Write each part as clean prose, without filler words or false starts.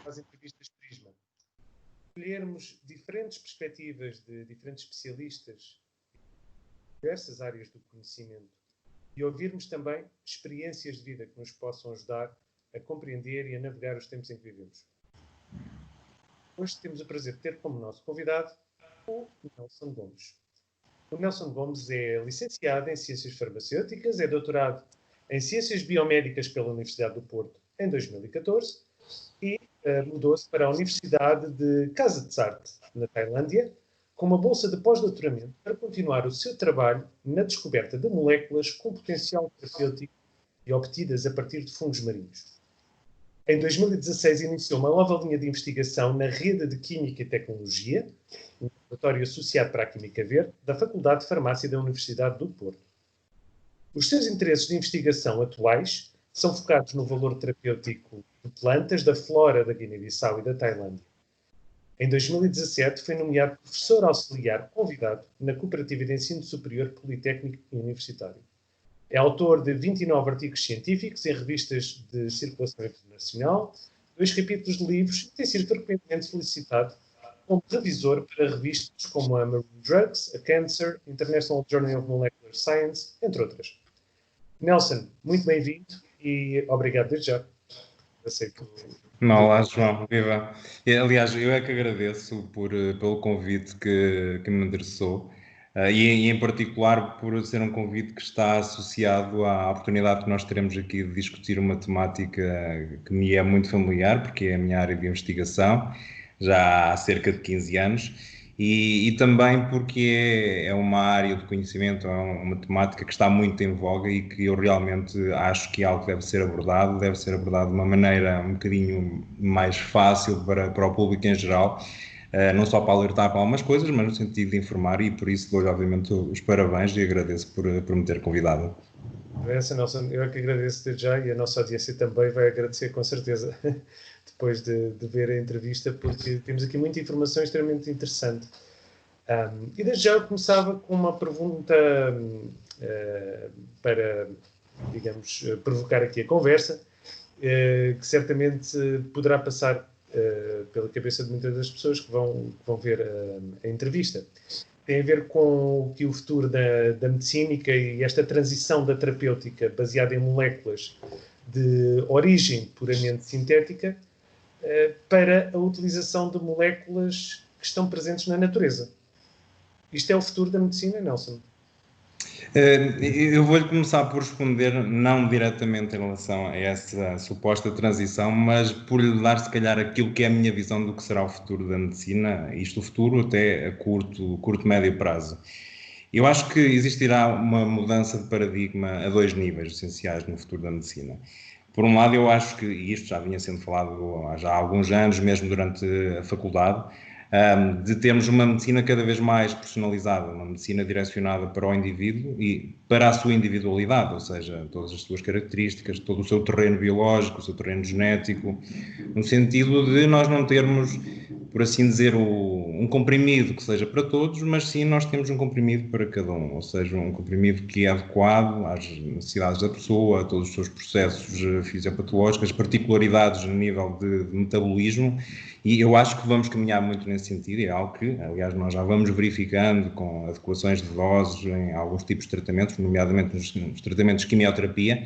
às entrevistas Prisma. Escolhermos diferentes perspectivas de diferentes especialistas em diversas áreas do conhecimento e ouvirmos também experiências de vida que nos possam ajudar a compreender e a navegar os tempos em que vivemos. Hoje temos o prazer de ter como nosso convidado o Nelson Gomes. O Nelson Gomes é licenciado em Ciências Farmacêuticas, é doutorado em Ciências Biomédicas pela Universidade do Porto em 2014 e mudou-se para a Universidade de Kasetsart, na Tailândia, com uma bolsa de pós-doutoramento para continuar o seu trabalho na descoberta de moléculas com potencial terapêutico e obtidas a partir de fungos marinhos. Em 2016 iniciou uma nova linha de investigação na Rede de Química e Tecnologia, um laboratório associado para a Química Verde, da Faculdade de Farmácia da Universidade do Porto. Os seus interesses de investigação atuais são focados no valor terapêutico de plantas da flora da Guiné-Bissau e da Tailândia. Em 2017 foi nomeado professor auxiliar convidado na Cooperativa de Ensino Superior Politécnico e Universitário. É autor de 29 artigos científicos em revistas de circulação internacional, 2 capítulos de livros e tem sido frequentemente solicitado como revisor para revistas como a Marine Drugs, a Cancer, International Journal of Molecular Science, entre outras. Nelson, muito bem-vindo e obrigado desde já. Aceito. Olá, João, viva. Aliás, eu é que agradeço pelo convite que me endereçou e em particular por ser um convite que está associado à oportunidade que nós teremos aqui de discutir uma temática que me é muito familiar, porque é a minha área de investigação, já há cerca de 15 anos. E também porque é uma área de conhecimento, é uma temática que está muito em voga e que eu realmente acho que é algo que deve ser abordado de uma maneira um bocadinho mais fácil para o público em geral, não só para alertar para algumas coisas, mas no sentido de informar, e por isso dou-lhe obviamente os parabéns e agradeço por me ter convidado. Nelson, eu é que agradeço desde já e a nossa audiência também vai agradecer com certeza depois de ver a entrevista, porque temos aqui muita informação extremamente interessante. E desde já eu começava com uma pergunta para, digamos, provocar aqui a conversa, que certamente poderá passar pela cabeça de muitas das pessoas que vão ver a entrevista. Tem a ver com o futuro da medicina e esta transição da terapêutica baseada em moléculas de origem puramente sintética para a utilização de moléculas que estão presentes na natureza. Isto é o futuro da medicina, Nelson? Eu vou-lhe começar por responder não diretamente em relação a essa suposta transição, mas por lhe dar se calhar aquilo que é a minha visão do que será o futuro da medicina, isto o futuro até a curto, médio prazo. Eu acho que existirá uma mudança de paradigma a 2 níveis essenciais no futuro da medicina. Por um lado, eu acho que, e isto já vinha sendo falado já há alguns anos, mesmo durante a faculdade, de termos uma medicina cada vez mais personalizada, uma medicina direcionada para o indivíduo e para a sua individualidade, ou seja, todas as suas características, todo o seu terreno biológico, o seu terreno genético, no sentido de nós não termos, por assim dizer, um comprimido que seja para todos, mas sim nós temos um comprimido para cada um, ou seja, um comprimido que é adequado às necessidades da pessoa, a todos os seus processos fisiopatológicos, as particularidades a nível de metabolismo. E eu acho que vamos caminhar muito nesse sentido, e é algo que, aliás, nós já vamos verificando com adequações de doses em alguns tipos de tratamentos, nomeadamente nos tratamentos de quimioterapia,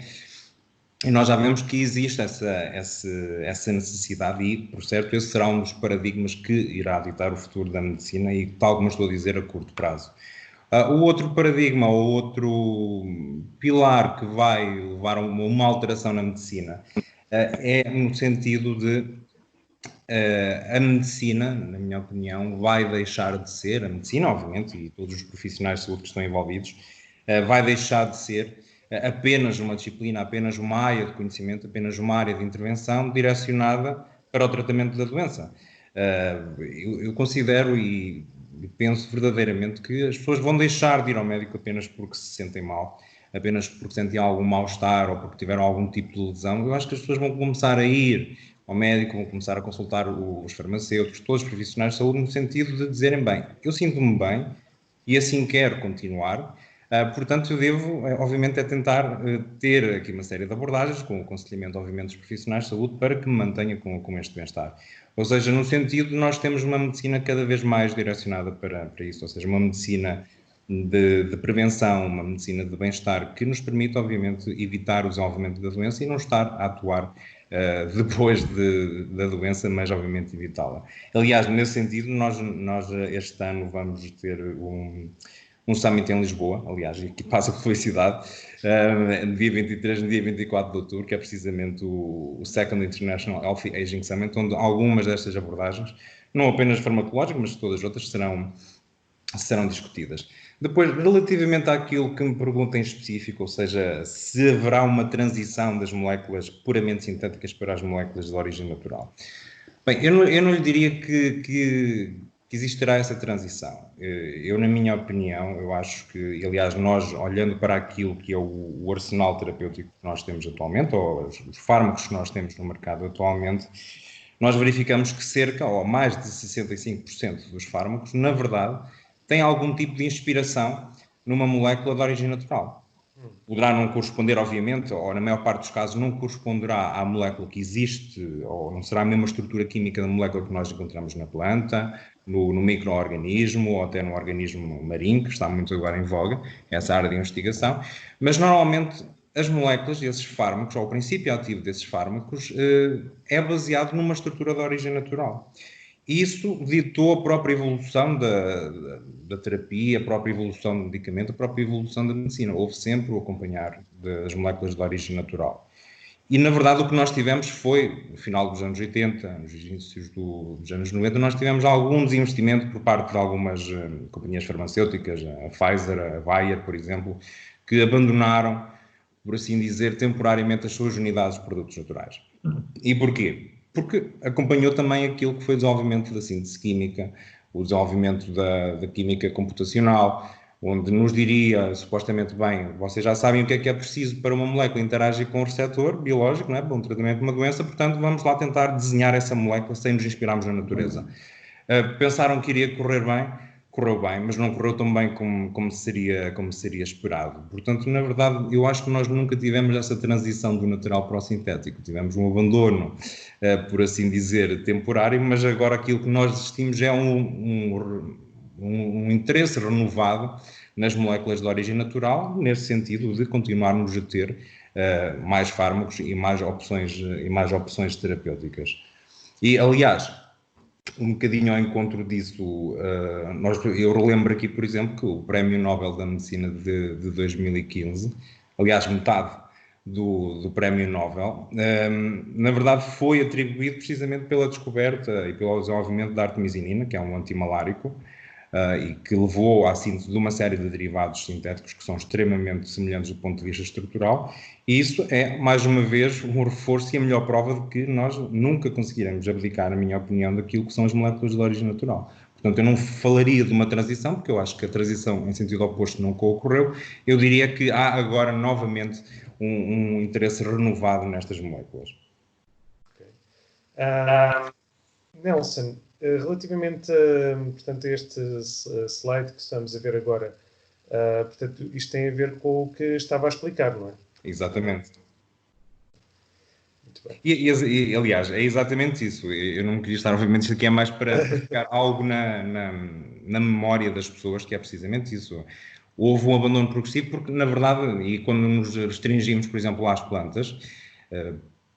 e nós já vemos que existe essa necessidade e, por certo, esse será um dos paradigmas que irá ditar o futuro da medicina e, tal como estou a dizer, a curto prazo. O outro paradigma, o outro pilar que vai levar a uma alteração na medicina é no sentido de a medicina, na minha opinião, vai deixar de ser, a medicina, obviamente, e todos os profissionais de saúde que estão envolvidos, vai deixar de ser apenas uma disciplina, apenas uma área de conhecimento, apenas uma área de intervenção direcionada para o tratamento da doença. Eu considero e penso verdadeiramente que as pessoas vão deixar de ir ao médico apenas porque se sentem mal, apenas porque sentem algum mal-estar ou porque tiveram algum tipo de lesão. Eu acho que as pessoas vão começar a ir ao médico, vão começar a consultar os farmacêuticos, todos os profissionais de saúde, no sentido de dizerem, bem, eu sinto-me bem e assim quero continuar, Portanto, eu devo, obviamente, tentar ter aqui uma série de abordagens, com o aconselhamento, obviamente, dos profissionais de saúde, para que me mantenha com este bem-estar. Ou seja, no sentido de nós temos uma medicina cada vez mais direcionada para isso, ou seja, uma medicina de prevenção, uma medicina de bem-estar, que nos permite, obviamente, evitar o desenvolvimento da doença e não estar a atuar depois da doença, mas, obviamente, evitá-la. Aliás, nesse sentido, nós este ano vamos ter um summit em Lisboa, aliás, e aqui passa por felicidade, no dia 23 e no dia 24 de outubro, que é precisamente o Second International Healthy Aging Summit, onde algumas destas abordagens, não apenas farmacológicas, mas todas as outras, serão discutidas. Depois, relativamente àquilo que me pergunta em específico, ou seja, se haverá uma transição das moléculas puramente sintéticas para as moléculas de origem natural. Bem, eu não lhe diria que existirá essa transição. Eu, na minha opinião, eu acho que, aliás, nós, olhando para aquilo que é o arsenal terapêutico que nós temos atualmente, ou os fármacos que nós temos no mercado atualmente, nós verificamos que cerca, ou mais de 65% dos fármacos, na verdade, têm algum tipo de inspiração numa molécula de origem natural. Poderá não corresponder, obviamente, ou na maior parte dos casos não corresponderá à molécula que existe, ou não será a mesma estrutura química da molécula que nós encontramos na planta, no micro-organismo, ou até no organismo marinho, que está muito agora em voga, essa área de investigação, mas normalmente as moléculas desses fármacos, ou o princípio ativo desses fármacos, é baseado numa estrutura de origem natural. E isso ditou a própria evolução da terapia, a própria evolução do medicamento, a própria evolução da medicina. Houve sempre o acompanhar das moléculas de origem natural. E, na verdade, o que nós tivemos foi, no final dos anos 80, nos inícios dos anos 90, nós tivemos algum desinvestimento por parte de algumas companhias farmacêuticas, a Pfizer, a Bayer, por exemplo, que abandonaram, por assim dizer, temporariamente as suas unidades de produtos naturais. E porquê? Porque acompanhou também aquilo que foi o desenvolvimento da síntese química, o desenvolvimento da química computacional, onde nos diria, supostamente, bem, vocês já sabem o que é preciso para uma molécula interagir com o receptor biológico, não é? Para um tratamento de uma doença, portanto, vamos lá tentar desenhar essa molécula sem nos inspirarmos na natureza. Pensaram que iria correr bem, correu bem, mas não correu tão bem como seria esperado. Portanto, na verdade, eu acho que nós nunca tivemos essa transição do natural para o sintético. Tivemos um abandono, por assim dizer, temporário, mas agora aquilo que nós assistimos é um interesse renovado nas moléculas de origem natural, nesse sentido de continuarmos a ter mais fármacos e mais opções terapêuticas. E, aliás, um bocadinho ao encontro disso, eu relembro aqui, por exemplo, que o Prémio Nobel da Medicina de 2015, aliás, metade do Prémio Nobel, na verdade foi atribuído precisamente pela descoberta e pelo desenvolvimento da artemisinina, que é um antimalárico, e que levou à síntese de uma série de derivados sintéticos que são extremamente semelhantes do ponto de vista estrutural, e isso é, mais uma vez, um reforço e a melhor prova de que nós nunca conseguiremos abdicar, na minha opinião, daquilo que são as moléculas de origem natural. Portanto, eu não falaria de uma transição, porque eu acho que a transição em sentido oposto nunca ocorreu. Eu diria que há agora, novamente, um interesse renovado nestas moléculas. Okay. Nelson, relativamente portanto, a este slide que estamos a ver agora, portanto, isto tem a ver com o que estava a explicar, não é? Exatamente. Muito bem. E aliás, é exatamente isso. Eu não queria estar, obviamente, isto aqui é mais para ficar algo na memória das pessoas, que é precisamente isso. Houve um abandono progressivo porque, na verdade, e quando nos restringimos, por exemplo, às plantas,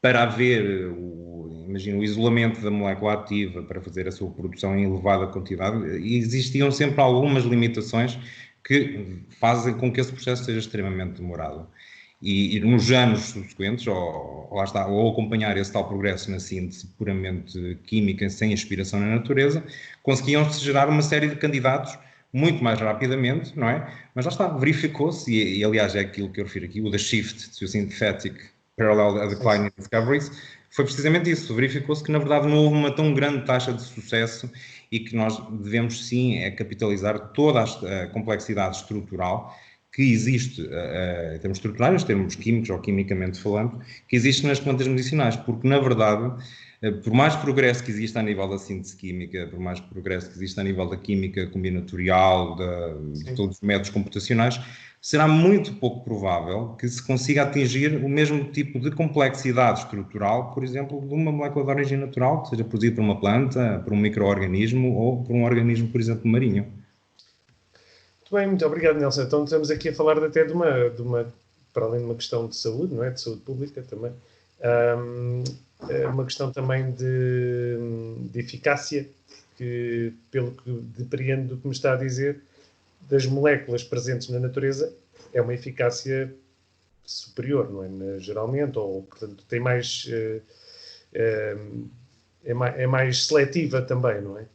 para haver o isolamento da molécula ativa, para fazer a sua produção em elevada quantidade, existiam sempre algumas limitações que fazem com que esse processo seja extremamente demorado. E nos anos subsequentes, ou acompanhar esse tal progresso na síntese puramente química, sem inspiração na natureza, conseguiam-se gerar uma série de candidatos muito mais rapidamente, não é? Mas lá está, verificou-se, e aliás é aquilo que eu refiro aqui, o The Shift to Synthetic Parallel Decline Discoveries, foi precisamente isso. Verificou-se que, na verdade, não houve uma tão grande taxa de sucesso e que nós devemos, sim, capitalizar toda a complexidade estrutural que existe, em termos estruturais, em termos químicos ou quimicamente falando, que existe nas plantas medicinais, porque, na verdade, por mais progresso que exista a nível da síntese química, por mais progresso que exista a nível da química combinatorial, de todos os métodos computacionais, será muito pouco provável que se consiga atingir o mesmo tipo de complexidade estrutural, por exemplo, de uma molécula de origem natural, que seja produzida por uma planta, por um micro-organismo ou por um organismo, por exemplo, marinho. Muito bem, muito obrigado, Nelson. Então estamos aqui a falar até de uma para além de uma questão de saúde, não é? De saúde pública também, uma questão também de eficácia, que, pelo que depreendo do que me está a dizer, das moléculas presentes na natureza, é uma eficácia superior, não é? Geralmente, ou portanto tem mais, é mais seletiva também, não é?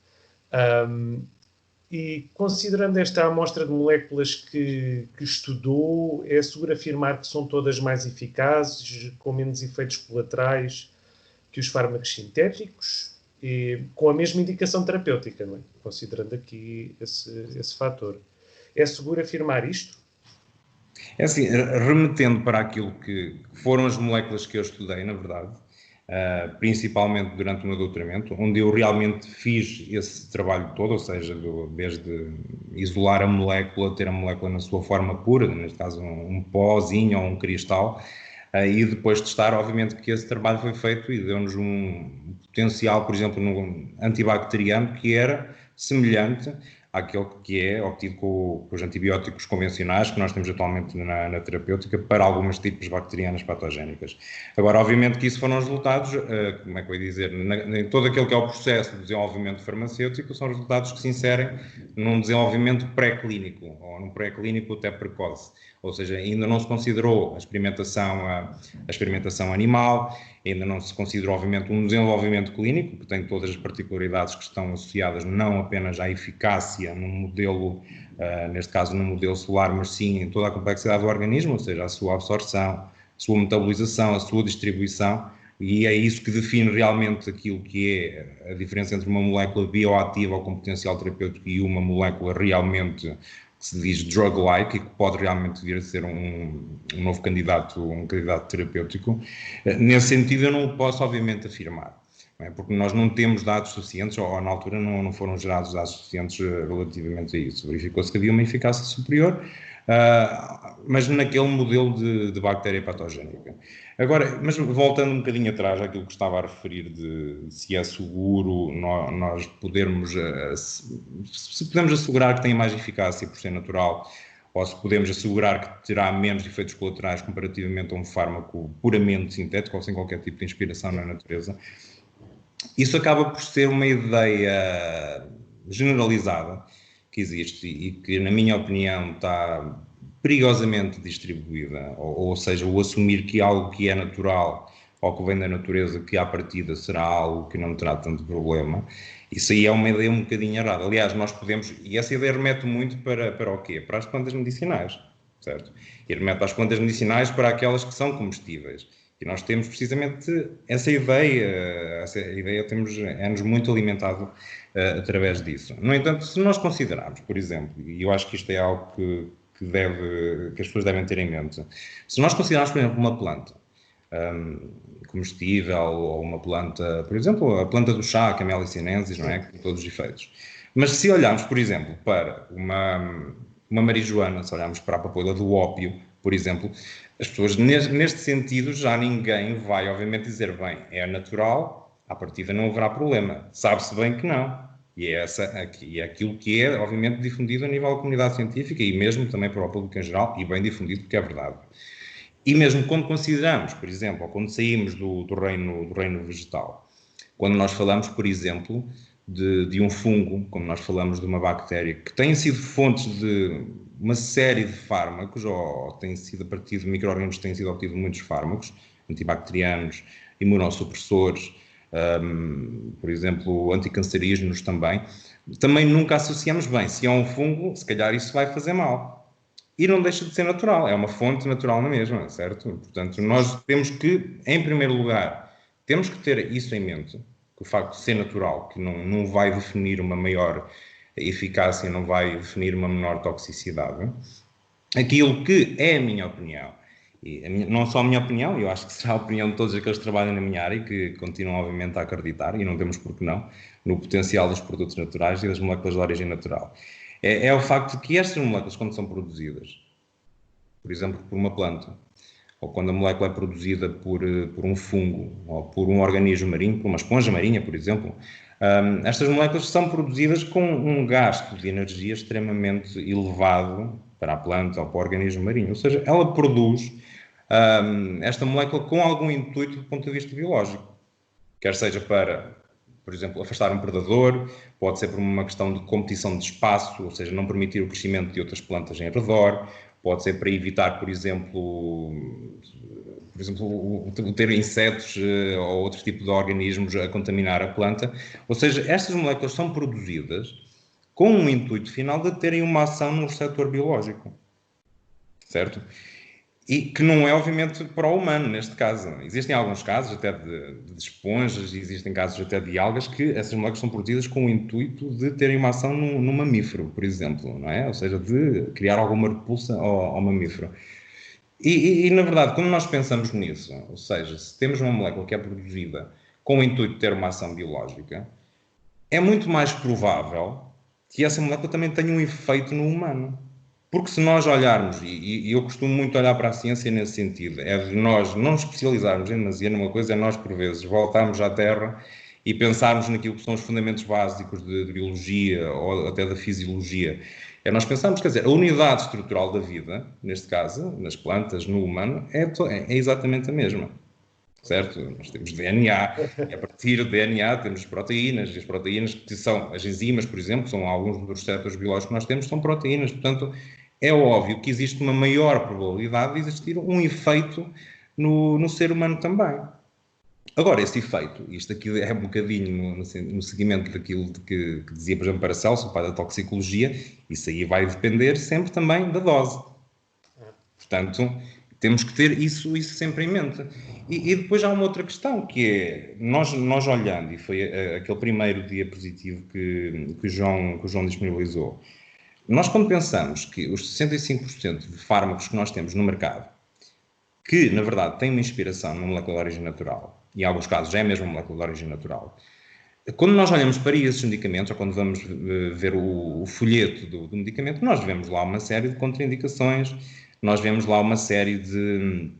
E considerando esta amostra de moléculas que estudou, é seguro afirmar que são todas mais eficazes, com menos efeitos colaterais que os fármacos sintéticos, e com a mesma indicação terapêutica, não é? Considerando aqui esse fator. É seguro afirmar isto? É assim, remetendo para aquilo que foram as moléculas que eu estudei, na verdade, principalmente durante o meu doutoramento, onde eu realmente fiz esse trabalho todo, ou seja, desde isolar a molécula, ter a molécula na sua forma pura, neste caso um pozinho ou um cristal, e depois testar, obviamente que esse trabalho foi feito e deu-nos um potencial, por exemplo, no antibacteriano que era semelhante àquele que é obtido com os antibióticos convencionais que nós temos atualmente na terapêutica para alguns tipos bacterianas patogénicas. Agora, obviamente que isso foram os resultados, como é que eu ia dizer, em todo aquele que é o processo de desenvolvimento farmacêutico, são resultados que se inserem num desenvolvimento pré-clínico, ou num pré-clínico até precoce. Ou seja, ainda não se considerou a experimentação animal, ainda não se considerou, obviamente, um desenvolvimento clínico, que tem todas as particularidades que estão associadas não apenas à eficácia num modelo, neste caso num modelo celular, mas sim em toda a complexidade do organismo, ou seja, a sua absorção, a sua metabolização, a sua distribuição, e é isso que define realmente aquilo que é a diferença entre uma molécula bioativa ou com potencial terapêutico e uma molécula realmente que se diz drug-like e que pode realmente vir a ser um novo candidato, um candidato terapêutico. Nesse sentido, eu não o posso, obviamente, afirmar, não é? Porque nós não temos dados suficientes, ou na altura não foram gerados dados suficientes relativamente a isso. Verificou-se que havia uma eficácia superior, mas naquele modelo de bactéria patogénica. Agora, mas voltando um bocadinho atrás àquilo que estava a referir de se é seguro nós podermos, se podemos assegurar que tem mais eficácia por ser natural, ou se podemos assegurar que terá menos efeitos colaterais comparativamente a um fármaco puramente sintético ou sem qualquer tipo de inspiração na natureza, isso acaba por ser uma ideia generalizada que existe e que, na minha opinião, está perigosamente distribuída, ou seja, o assumir que algo que é natural ou que vem da natureza, que à partida será algo que não terá tanto problema, isso aí é uma ideia um bocadinho errada. Aliás, nós podemos, e essa ideia remete muito para o quê? Para as plantas medicinais, certo? E remete às plantas medicinais para aquelas que são comestíveis. E nós temos precisamente essa ideia é-nos muito alimentado através disso. No entanto, se nós considerarmos, por exemplo, e eu acho que isto é algo que as pessoas devem ter em mente, se nós considerarmos, por exemplo, uma planta comestível ou uma planta, por exemplo, a planta do chá, a Camellia sinensis, não é? Com todos os efeitos. Mas se olharmos, por exemplo, para uma marijuana, se olharmos para a papoula do ópio, por exemplo, as pessoas, neste sentido, já ninguém vai, obviamente, dizer, bem, é natural, à partida não haverá problema. Sabe-se bem que não. E é aquilo que é, obviamente, difundido a nível da comunidade científica e mesmo também para o público em geral, e bem difundido, porque é verdade. E mesmo quando consideramos, por exemplo, ou quando saímos do reino vegetal, quando nós falamos, por exemplo, de um fungo, como nós falamos de uma bactéria, que têm sido fontes de uma série de fármacos, ou têm sido a partir de micro-organismos que têm sido obtidos muitos fármacos, antibacterianos, imunossupressores, por exemplo, anticancerígenos também nunca associamos bem. Se é um fungo, se calhar isso vai fazer mal. E não deixa de ser natural, é uma fonte natural na mesma, certo? Portanto, nós temos que, em primeiro lugar, temos que ter isso em mente, que o facto de ser natural, que não vai definir uma maior eficácia, não vai definir uma menor toxicidade. aquilo que é a minha opinião, e não só a minha opinião, eu acho que será a opinião de todos aqueles que trabalham na minha área e que continuam, obviamente, a acreditar, e não temos por que não, no potencial dos produtos naturais e das moléculas de origem natural. É o facto de que estas moléculas, quando são produzidas, por exemplo, por uma planta, ou quando a molécula é produzida por um fungo, ou por um organismo marinho, por uma esponja marinha, por exemplo, estas moléculas são produzidas com um gasto de energia extremamente elevado para a planta ou para o organismo marinho. Ou seja, ela produz esta molécula com algum intuito do ponto de vista biológico. Quer seja para, por exemplo, afastar um predador, pode ser por uma questão de competição de espaço, ou seja, não permitir o crescimento de outras plantas em redor, pode ser para evitar, por exemplo, o ter insetos ou outro tipo de organismos a contaminar a planta. Ou seja, estas moléculas são produzidas com um intuito final de terem uma ação no receptor biológico, certo? E que não é, obviamente, para o humano, neste caso. Existem alguns casos até de esponjas, existem casos até de algas, que essas moléculas são produzidas com o intuito de terem uma ação no mamífero, por exemplo, não é? Ou seja, de criar alguma repulsa ao mamífero. E, na verdade, quando nós pensamos nisso, ou seja, se temos uma molécula que é produzida com o intuito de ter uma ação biológica, é muito mais provável que essa molécula também tenha um efeito no humano. Porque se nós olharmos, e eu costumo muito olhar para a ciência nesse sentido, é de nós não nos especializarmos em demasia numa coisa, é nós, por vezes, voltarmos à Terra e pensarmos naquilo que são os fundamentos básicos de biologia ou até da fisiologia. É nós pensarmos, quer dizer, a unidade estrutural da vida, neste caso, nas plantas, no humano, é exatamente a mesma. Certo? Nós temos DNA, e a partir do DNA temos proteínas, e as proteínas que são as enzimas, por exemplo, que são alguns dos receptores biológicos que nós temos, são proteínas. Portanto, é óbvio que existe uma maior probabilidade de existir um efeito no ser humano também. Agora, esse efeito, isto aqui é um bocadinho no seguimento daquilo que dizia, por exemplo, Paracelso, o pai da toxicologia, isso aí vai depender sempre também da dose. Portanto, temos que ter isso sempre em mente. E depois há uma outra questão, que é, nós olhando, e foi aquele primeiro diapositivo que o João disponibilizou, nós quando pensamos que os 65% de fármacos que nós temos no mercado, que na verdade têm uma inspiração numa molécula de origem natural, e em alguns casos é mesmo uma molécula de origem natural, quando nós olhamos para esses medicamentos, ou quando vamos ver o folheto do medicamento, nós vemos lá uma série de contraindicações, nós vemos lá uma série de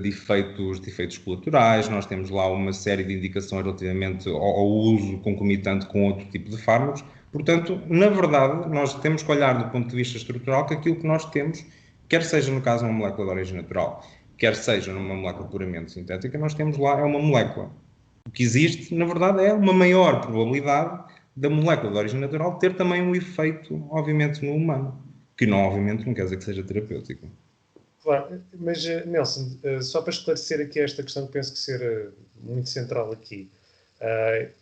efeitos colaterais, nós temos lá uma série de indicações relativamente ao uso concomitante com outro tipo de fármacos. Portanto, na verdade, nós temos que olhar do ponto de vista estrutural que aquilo que nós temos, quer seja no caso uma molécula de origem natural, quer seja numa molécula puramente sintética, nós temos lá uma molécula. O que existe, na verdade, é uma maior probabilidade da molécula de origem natural ter também um efeito, obviamente, no humano, que não, obviamente, não quer dizer que seja terapêutico. Claro, mas Nelson, só para esclarecer aqui esta questão que penso que ser muito central aqui,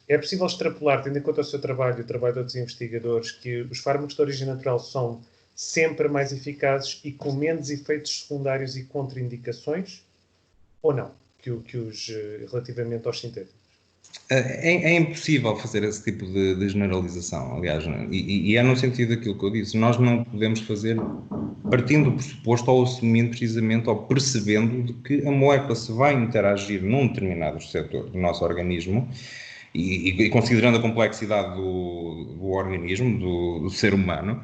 é possível extrapolar, tendo em conta o seu trabalho e o trabalho de outros investigadores, que os fármacos de origem natural são sempre mais eficazes e com menos efeitos secundários e contraindicações, ou não, que os relativamente aos sintéticos? É impossível fazer esse tipo de generalização, aliás, e é no sentido daquilo que eu disse, nós não podemos fazer partindo do pressuposto ou assumindo precisamente ou percebendo de que a molécula se vai interagir num determinado receptor do nosso organismo e considerando a complexidade do organismo, do ser humano,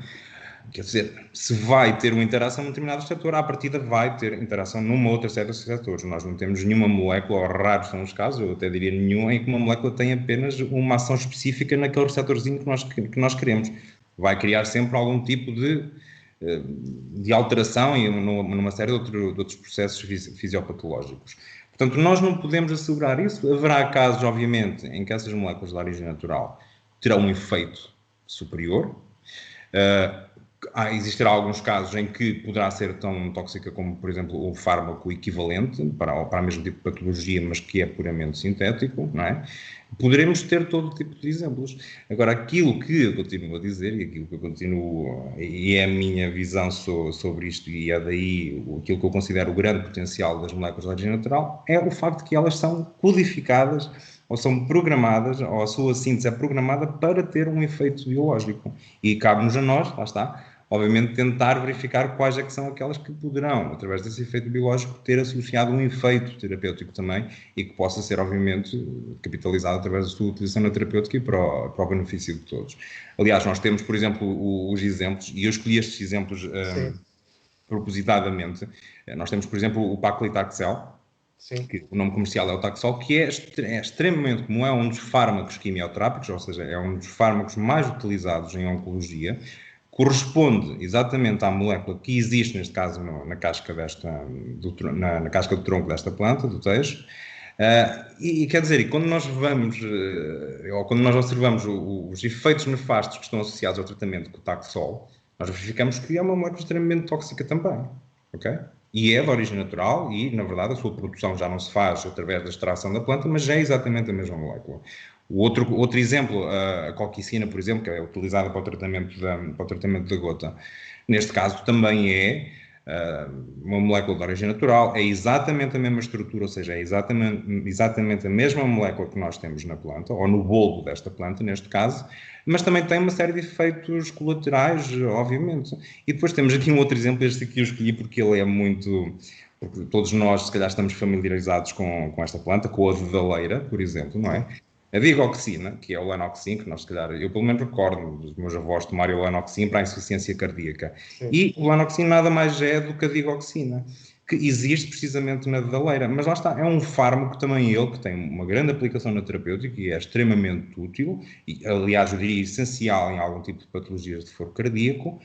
quer dizer, se vai ter uma interação num determinado receptor, à partida vai ter interação numa outra série de receptores. Nós não temos nenhuma molécula, ou raros são os casos, eu até diria nenhum, em que uma molécula tem apenas uma ação específica naquele receptorzinho que nós queremos. Vai criar sempre algum tipo de alteração e numa série de outros processos fisiopatológicos. Portanto, nós não podemos assegurar isso. Haverá casos, obviamente, em que essas moléculas de origem natural terão um efeito superior. Existirá alguns casos em que poderá ser tão tóxica como, por exemplo, o fármaco equivalente para o mesmo tipo de patologia, mas que é puramente sintético, não é? Poderemos ter todo tipo de exemplos. Agora, aquilo que eu continuo a dizer e aquilo que eu continuo, e é a minha visão sobre isto, e é daí aquilo que eu considero o grande potencial das moléculas de origem natural, é o facto de que elas são codificadas ou são programadas, ou a sua síntese é programada para ter um efeito biológico. E cabe-nos a nós, lá está, obviamente tentar verificar quais é que são aquelas que poderão, através desse efeito biológico, ter associado um efeito terapêutico também e que possa ser, obviamente, capitalizado através da sua utilização na terapêutica e para o benefício de todos. Aliás, nós temos, por exemplo, os exemplos, e eu escolhi estes exemplos propositadamente. Nós temos, por exemplo, o Paclitaxel, que o nome comercial é o Taxol, que é extremamente comum, é um dos fármacos quimioterápicos, ou seja, é um dos fármacos mais utilizados em oncologia, corresponde exatamente à molécula que existe, neste caso, na casca na casca do tronco desta planta, do teixo. E quer dizer, quando nós vamos, ou quando nós observamos os efeitos nefastos que estão associados ao tratamento com o Taxol, nós verificamos que é uma molécula extremamente tóxica também, ok? E é de origem natural e, na verdade, a sua produção já não se faz através da extração da planta, mas já é exatamente a mesma molécula. O outro exemplo, a colquicina, por exemplo, que é utilizada para o tratamento da gota, neste caso também é uma molécula de origem natural, é exatamente a mesma estrutura, ou seja, é exatamente a mesma molécula que nós temos na planta, ou no bulbo desta planta, neste caso, mas também tem uma série de efeitos colaterais, obviamente. E depois temos aqui um outro exemplo, este aqui eu escolhi porque ele é muito... Porque todos nós, se calhar, estamos familiarizados com esta planta, com a dedaleira, por exemplo, não é? A digoxina, que é o Lanoxin, que nós, se calhar, eu pelo menos recordo dos meus avós tomarem o Lanoxin para a insuficiência cardíaca. Sim. E o Lanoxin nada mais é do que a digoxina, que existe precisamente na dedaleira. Mas lá está, é um fármaco também ele, que tem uma grande aplicação na terapêutica e é extremamente útil, e aliás eu diria essencial em algum tipo de patologias de foro cardíaco,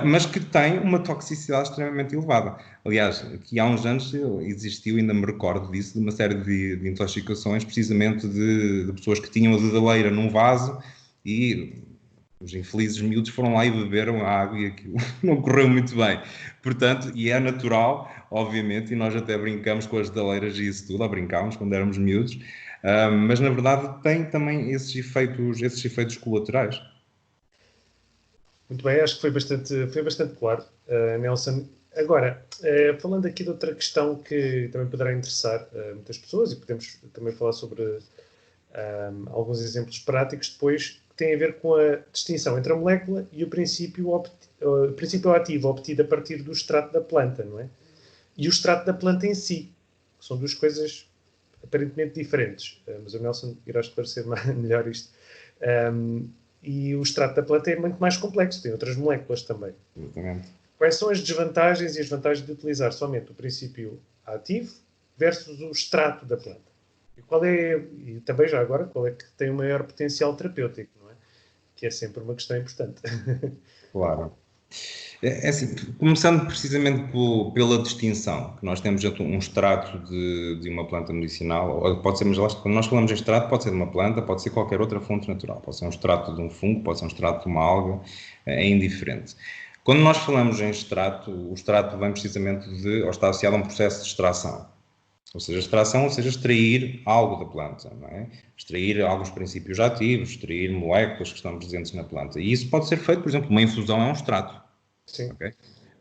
mas que tem uma toxicidade extremamente elevada. Aliás, aqui há uns anos existiu, ainda me recordo disso, de uma série de intoxicações, precisamente de pessoas que tinham a dedaleira num vaso e os infelizes miúdos foram lá e beberam a água e aquilo não correu muito bem. Portanto, e é natural, obviamente, e nós até brincamos com as dedaleiras e isso tudo, ou brincámos quando éramos miúdos, mas na verdade tem também esses efeitos colaterais. Muito bem, acho que foi bastante claro, Nelson. Agora, falando aqui de outra questão que também poderá interessar muitas pessoas, e podemos também falar sobre alguns exemplos práticos depois, que têm a ver com a distinção entre a molécula e o princípio ativo obtido a partir do extrato da planta, não é? E o extrato da planta em si. São duas coisas aparentemente diferentes, mas o Nelson irá esclarecer melhor isto. E o extrato da planta é muito mais complexo, tem outras moléculas também. Exatamente. Quais são as desvantagens e as vantagens de utilizar somente o princípio ativo versus o extrato da planta? E também já agora, qual é que tem o maior potencial terapêutico, não é? Que é sempre uma questão importante. Claro. É assim, começando precisamente pela distinção, que nós temos um extrato de uma planta medicinal, ou pode ser, mas quando nós falamos em extrato, pode ser de uma planta, pode ser qualquer outra fonte natural, pode ser um extrato de um fungo, pode ser um extrato de uma alga, é indiferente. Quando nós falamos em extrato, o extrato vem precisamente ou está associado a um processo de extração. Ou seja, extração, ou seja, extrair algo da planta, não é? Extrair alguns princípios ativos, extrair moléculas que estão presentes na planta. E isso pode ser feito, por exemplo, uma infusão é um extrato. Sim. Okay?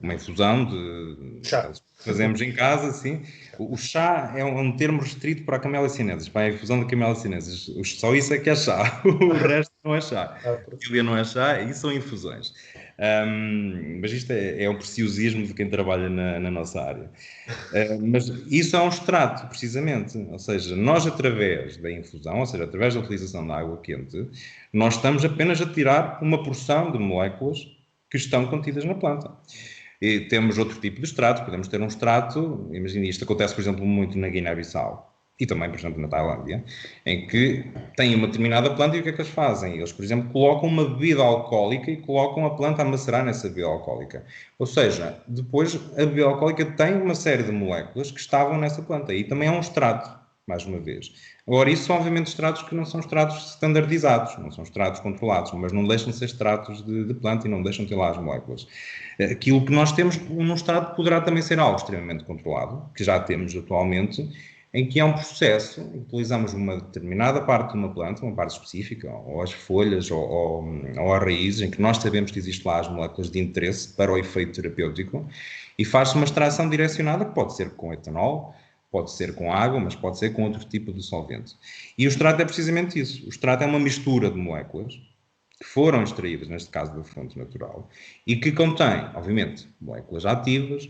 Uma infusão de chá. Fazemos em casa, sim. O chá é um termo restrito para a Camellia sinensis, para a infusão da Camellia sinensis. Só isso é que é chá. O resto não é chá. A não é chá, e são infusões. Mas isto é um preciosismo de quem trabalha na nossa área. Mas isso é um extrato, precisamente. Ou seja, nós através da infusão, ou seja, através da utilização da água quente, nós estamos apenas a tirar uma porção de moléculas que estão contidas na planta. E temos outro tipo de extrato, podemos ter um extrato, imagina, isto acontece, por exemplo, muito na Guiné-Bissau, e também, por exemplo, na Tailândia, em que têm uma determinada planta e o que é que eles fazem? Eles, por exemplo, colocam uma bebida alcoólica e colocam a planta a macerar nessa bebida alcoólica. Ou seja, depois a bebida alcoólica tem uma série de moléculas que estavam nessa planta, e também é um extrato, mais uma vez. Agora, isso são obviamente extratos que não são extratos standardizados, não são extratos controlados, mas não deixam de ser extratos de planta e não deixam de ter lá as moléculas. Aquilo que nós temos num extrato poderá também ser algo extremamente controlado, que já temos atualmente, em que é um processo, utilizamos uma determinada parte de uma planta, uma parte específica, ou as folhas, ou as raízes, em que nós sabemos que existem lá as moléculas de interesse para o efeito terapêutico, e faz-se uma extração direcionada, que pode ser com etanol, pode ser com água, mas pode ser com outro tipo de solvente. E o extrato é precisamente isso. O extrato é uma mistura de moléculas que foram extraídas, neste caso da fonte natural, e que contém, obviamente, moléculas ativas,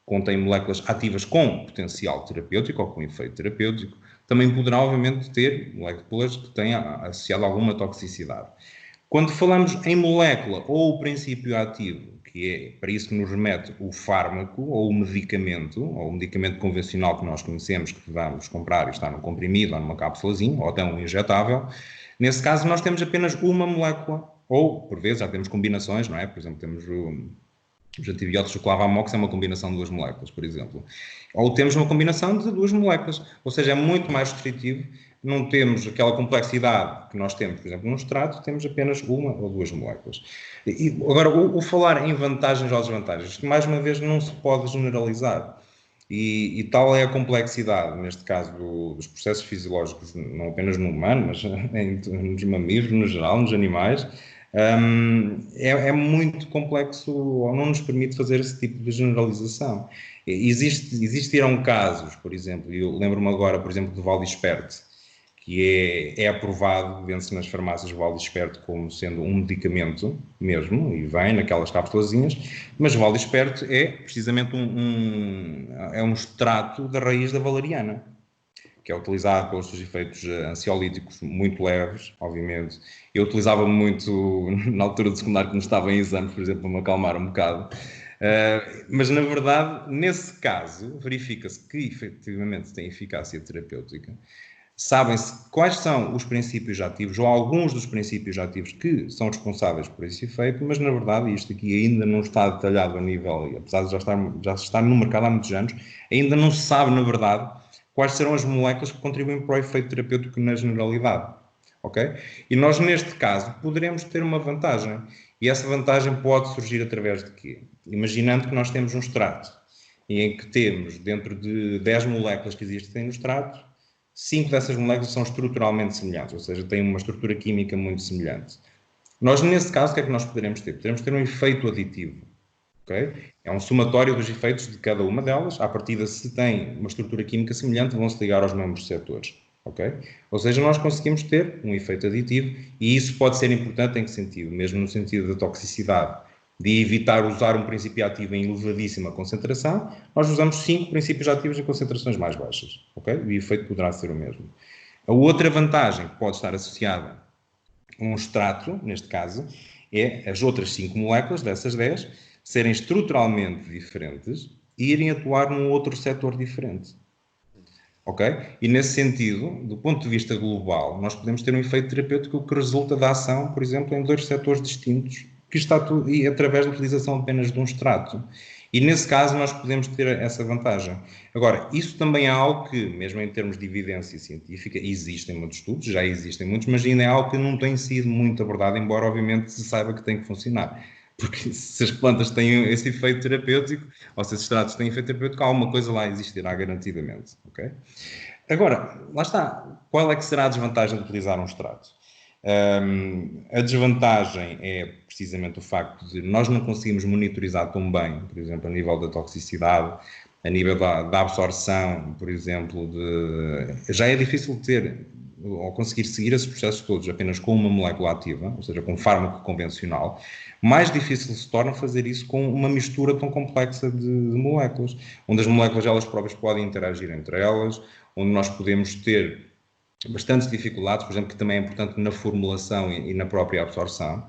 contém moléculas ativas com potencial terapêutico ou com efeito terapêutico, também poderá, obviamente, ter moléculas que tenham associado alguma toxicidade. Quando falamos em molécula ou o princípio ativo, que é para isso que nos remete o fármaco ou o medicamento convencional que nós conhecemos, que vamos comprar e está num comprimido ou numa cápsulazinha, ou até um injetável, nesse caso nós temos apenas uma molécula, ou por vezes já temos combinações, não é? Por exemplo, temos os antibióticos, o clavamox é uma combinação de duas moléculas, por exemplo. Ou temos uma combinação de duas moléculas, ou seja, é muito mais restritivo, não temos aquela complexidade que nós temos, por exemplo, no extrato, temos apenas uma ou duas moléculas. E agora, o falar em vantagens ou desvantagens, mais uma vez, não se pode generalizar. E tal é a complexidade, neste caso, dos processos fisiológicos, não apenas no humano, mas nos mamíferos, no geral, nos animais, é muito complexo ou não nos permite fazer esse tipo de generalização. Existiram casos, por exemplo, eu lembro-me agora, por exemplo, do Valispert, que é aprovado, vende-se nas farmácias o Valispert como sendo um medicamento mesmo, e vem naquelas cápsulazinhas, mas o Valispert é precisamente um extrato da raiz da valeriana, que é utilizado pelos seus efeitos ansiolíticos muito leves, obviamente. Eu utilizava muito na altura do secundário, quando estava em exames, por exemplo, para me acalmar um bocado. Mas, na verdade, nesse caso, verifica-se que efetivamente tem eficácia terapêutica. Sabem-se quais são os princípios ativos, ou alguns dos princípios ativos que são responsáveis por esse efeito, mas, na verdade, isto aqui ainda não está detalhado a nível, apesar de já estar no mercado há muitos anos, ainda não se sabe, na verdade, quais serão as moléculas que contribuem para o efeito terapêutico na generalidade. Ok? E nós, neste caso, poderemos ter uma vantagem. E essa vantagem pode surgir através de quê? Imaginando que nós temos um extrato, em que temos, dentro de 10 moléculas que existem no extrato, 5 dessas moléculas são estruturalmente semelhantes, ou seja, têm uma estrutura química muito semelhante. Nós, nesse caso, o que é que nós poderemos ter? Poderemos ter um efeito aditivo. Okay? É um somatório dos efeitos de cada uma delas. À partida, se tem uma estrutura química semelhante, vão se ligar aos mesmos receptores. Okay? Ou seja, nós conseguimos ter um efeito aditivo e isso pode ser importante em que sentido? Mesmo no sentido da toxicidade, de evitar usar um princípio ativo em elevadíssima concentração, nós usamos 5 princípios ativos em concentrações mais baixas. Okay? E o efeito poderá ser o mesmo. A outra vantagem que pode estar associada a um extrato, neste caso, é as outras 5 moléculas, dessas 10, serem estruturalmente diferentes e irem atuar num outro setor diferente. Ok? E nesse sentido, do ponto de vista global, nós podemos ter um efeito terapêutico que resulta da ação, por exemplo, em 2 setores distintos, que está tudo, e através da utilização apenas de um extrato. E nesse caso nós podemos ter essa vantagem. Agora, isso também é algo que, mesmo em termos de evidência científica, existem muitos estudos, já existem muitos, mas ainda é algo que não tem sido muito abordado, embora obviamente se saiba que tem que funcionar. Porque se as plantas têm esse efeito terapêutico, ou se esses extratos têm efeito terapêutico, alguma coisa lá existirá garantidamente. Okay? Agora, lá está. Qual é que será a desvantagem de utilizar um extrato? A desvantagem é precisamente o facto de nós não conseguimos monitorizar tão bem, por exemplo, a nível da toxicidade, a nível da absorção, por exemplo, já é difícil ter ou conseguir seguir esses processos todos apenas com uma molécula ativa, ou seja, com um fármaco convencional. Mais difícil se torna fazer isso com uma mistura tão complexa de moléculas, onde as moléculas elas próprias podem interagir entre elas, onde nós podemos ter bastantes dificuldades, por exemplo, que também é importante na formulação e na própria absorção.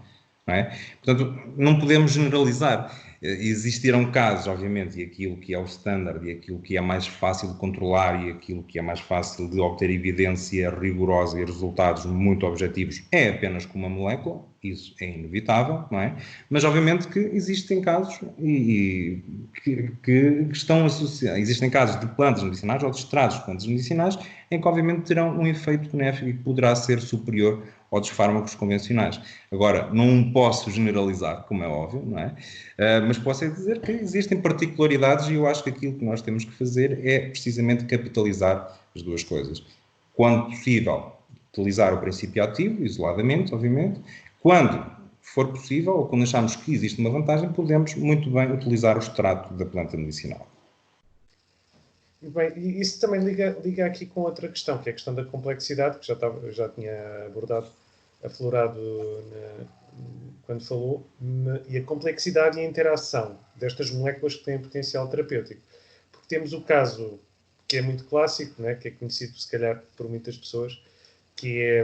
Não é? Portanto, não podemos generalizar. Existiram casos, obviamente, e aquilo que é o standard, e aquilo que é mais fácil de controlar, e aquilo que é mais fácil de obter evidência rigorosa e resultados muito objetivos é apenas com uma molécula, isso é inevitável, não é? Mas, obviamente, que existem casos que estão associados. Existem casos de plantas medicinais ou de extratos de plantas medicinais em que, obviamente, terão um efeito benéfico e que poderá ser superior ou dos fármacos convencionais. Agora, não posso generalizar, como é óbvio, não é? Mas posso dizer que existem particularidades e eu acho que aquilo que nós temos que fazer é precisamente capitalizar as duas coisas. Quando possível, utilizar o princípio ativo, isoladamente, obviamente. Quando for possível, ou quando acharmos que existe uma vantagem, podemos muito bem utilizar o extrato da planta medicinal. Bem, e isso também liga aqui com outra questão, que é a questão da complexidade, que já tinha abordado aflorado quando falou, e a complexidade e a interação destas moléculas que têm potencial terapêutico. Porque temos o caso que é muito clássico, né, que é conhecido se calhar por muitas pessoas, que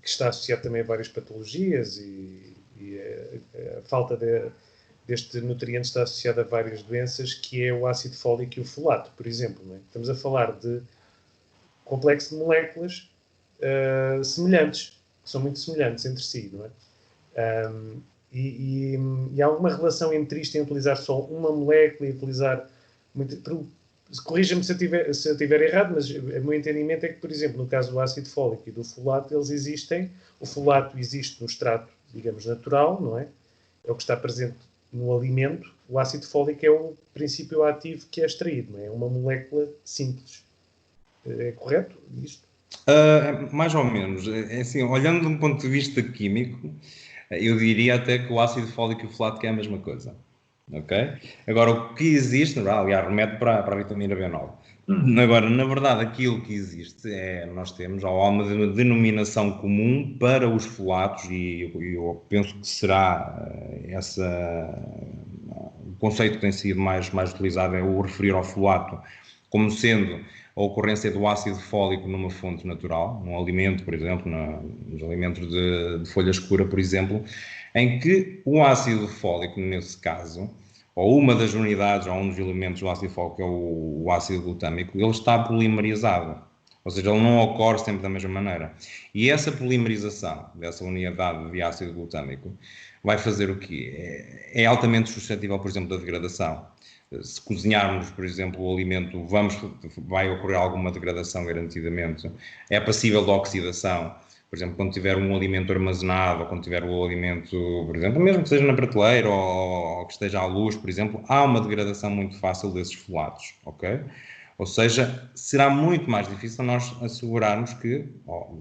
está associado também a várias patologias e a falta deste nutriente está associada a várias doenças, que é o ácido fólico e o folato, por exemplo. Não é? Estamos a falar de complexo de moléculas semelhantes, que são muito semelhantes entre si, não é? E há alguma relação entre isto em utilizar só uma molécula e utilizar... Corrija-me se eu tiver errado, mas o meu entendimento é que, por exemplo, no caso do ácido fólico e do folato, eles existem. O folato existe no extrato, digamos, natural, não é? É o que está presente no alimento. O ácido fólico é o princípio ativo que é extraído, não é? É uma molécula simples. É correto isto? Mais ou menos. É assim, olhando de um ponto de vista químico, eu diria até que o ácido fólico e o folato é a mesma coisa. Ok? Agora, o que existe, aliás, remete para a vitamina B9. Agora, na verdade, aquilo que existe nós temos há uma denominação comum para os folatos e eu penso que será o conceito que tem sido mais utilizado é o referir ao folato como sendo a ocorrência do ácido fólico numa fonte natural, num alimento, por exemplo, nos alimentos de folha escura, por exemplo, em que o ácido fólico, nesse caso, ou uma das unidades, ou um dos elementos do ácido fólico, é o ácido glutâmico, ele está polimerizado. Ou seja, ele não ocorre sempre da mesma maneira. E essa polimerização dessa unidade de ácido glutâmico vai fazer o quê? É altamente suscetível, por exemplo, da degradação. Se cozinharmos, por exemplo, o alimento, vai ocorrer alguma degradação garantidamente. É passível de oxidação. Por exemplo, quando tiver um alimento armazenado, ou quando tiver o alimento, por exemplo, mesmo que seja na prateleira ou que esteja à luz, por exemplo, há uma degradação muito fácil desses folatos, ok? Ou seja, será muito mais difícil nós assegurarmos que,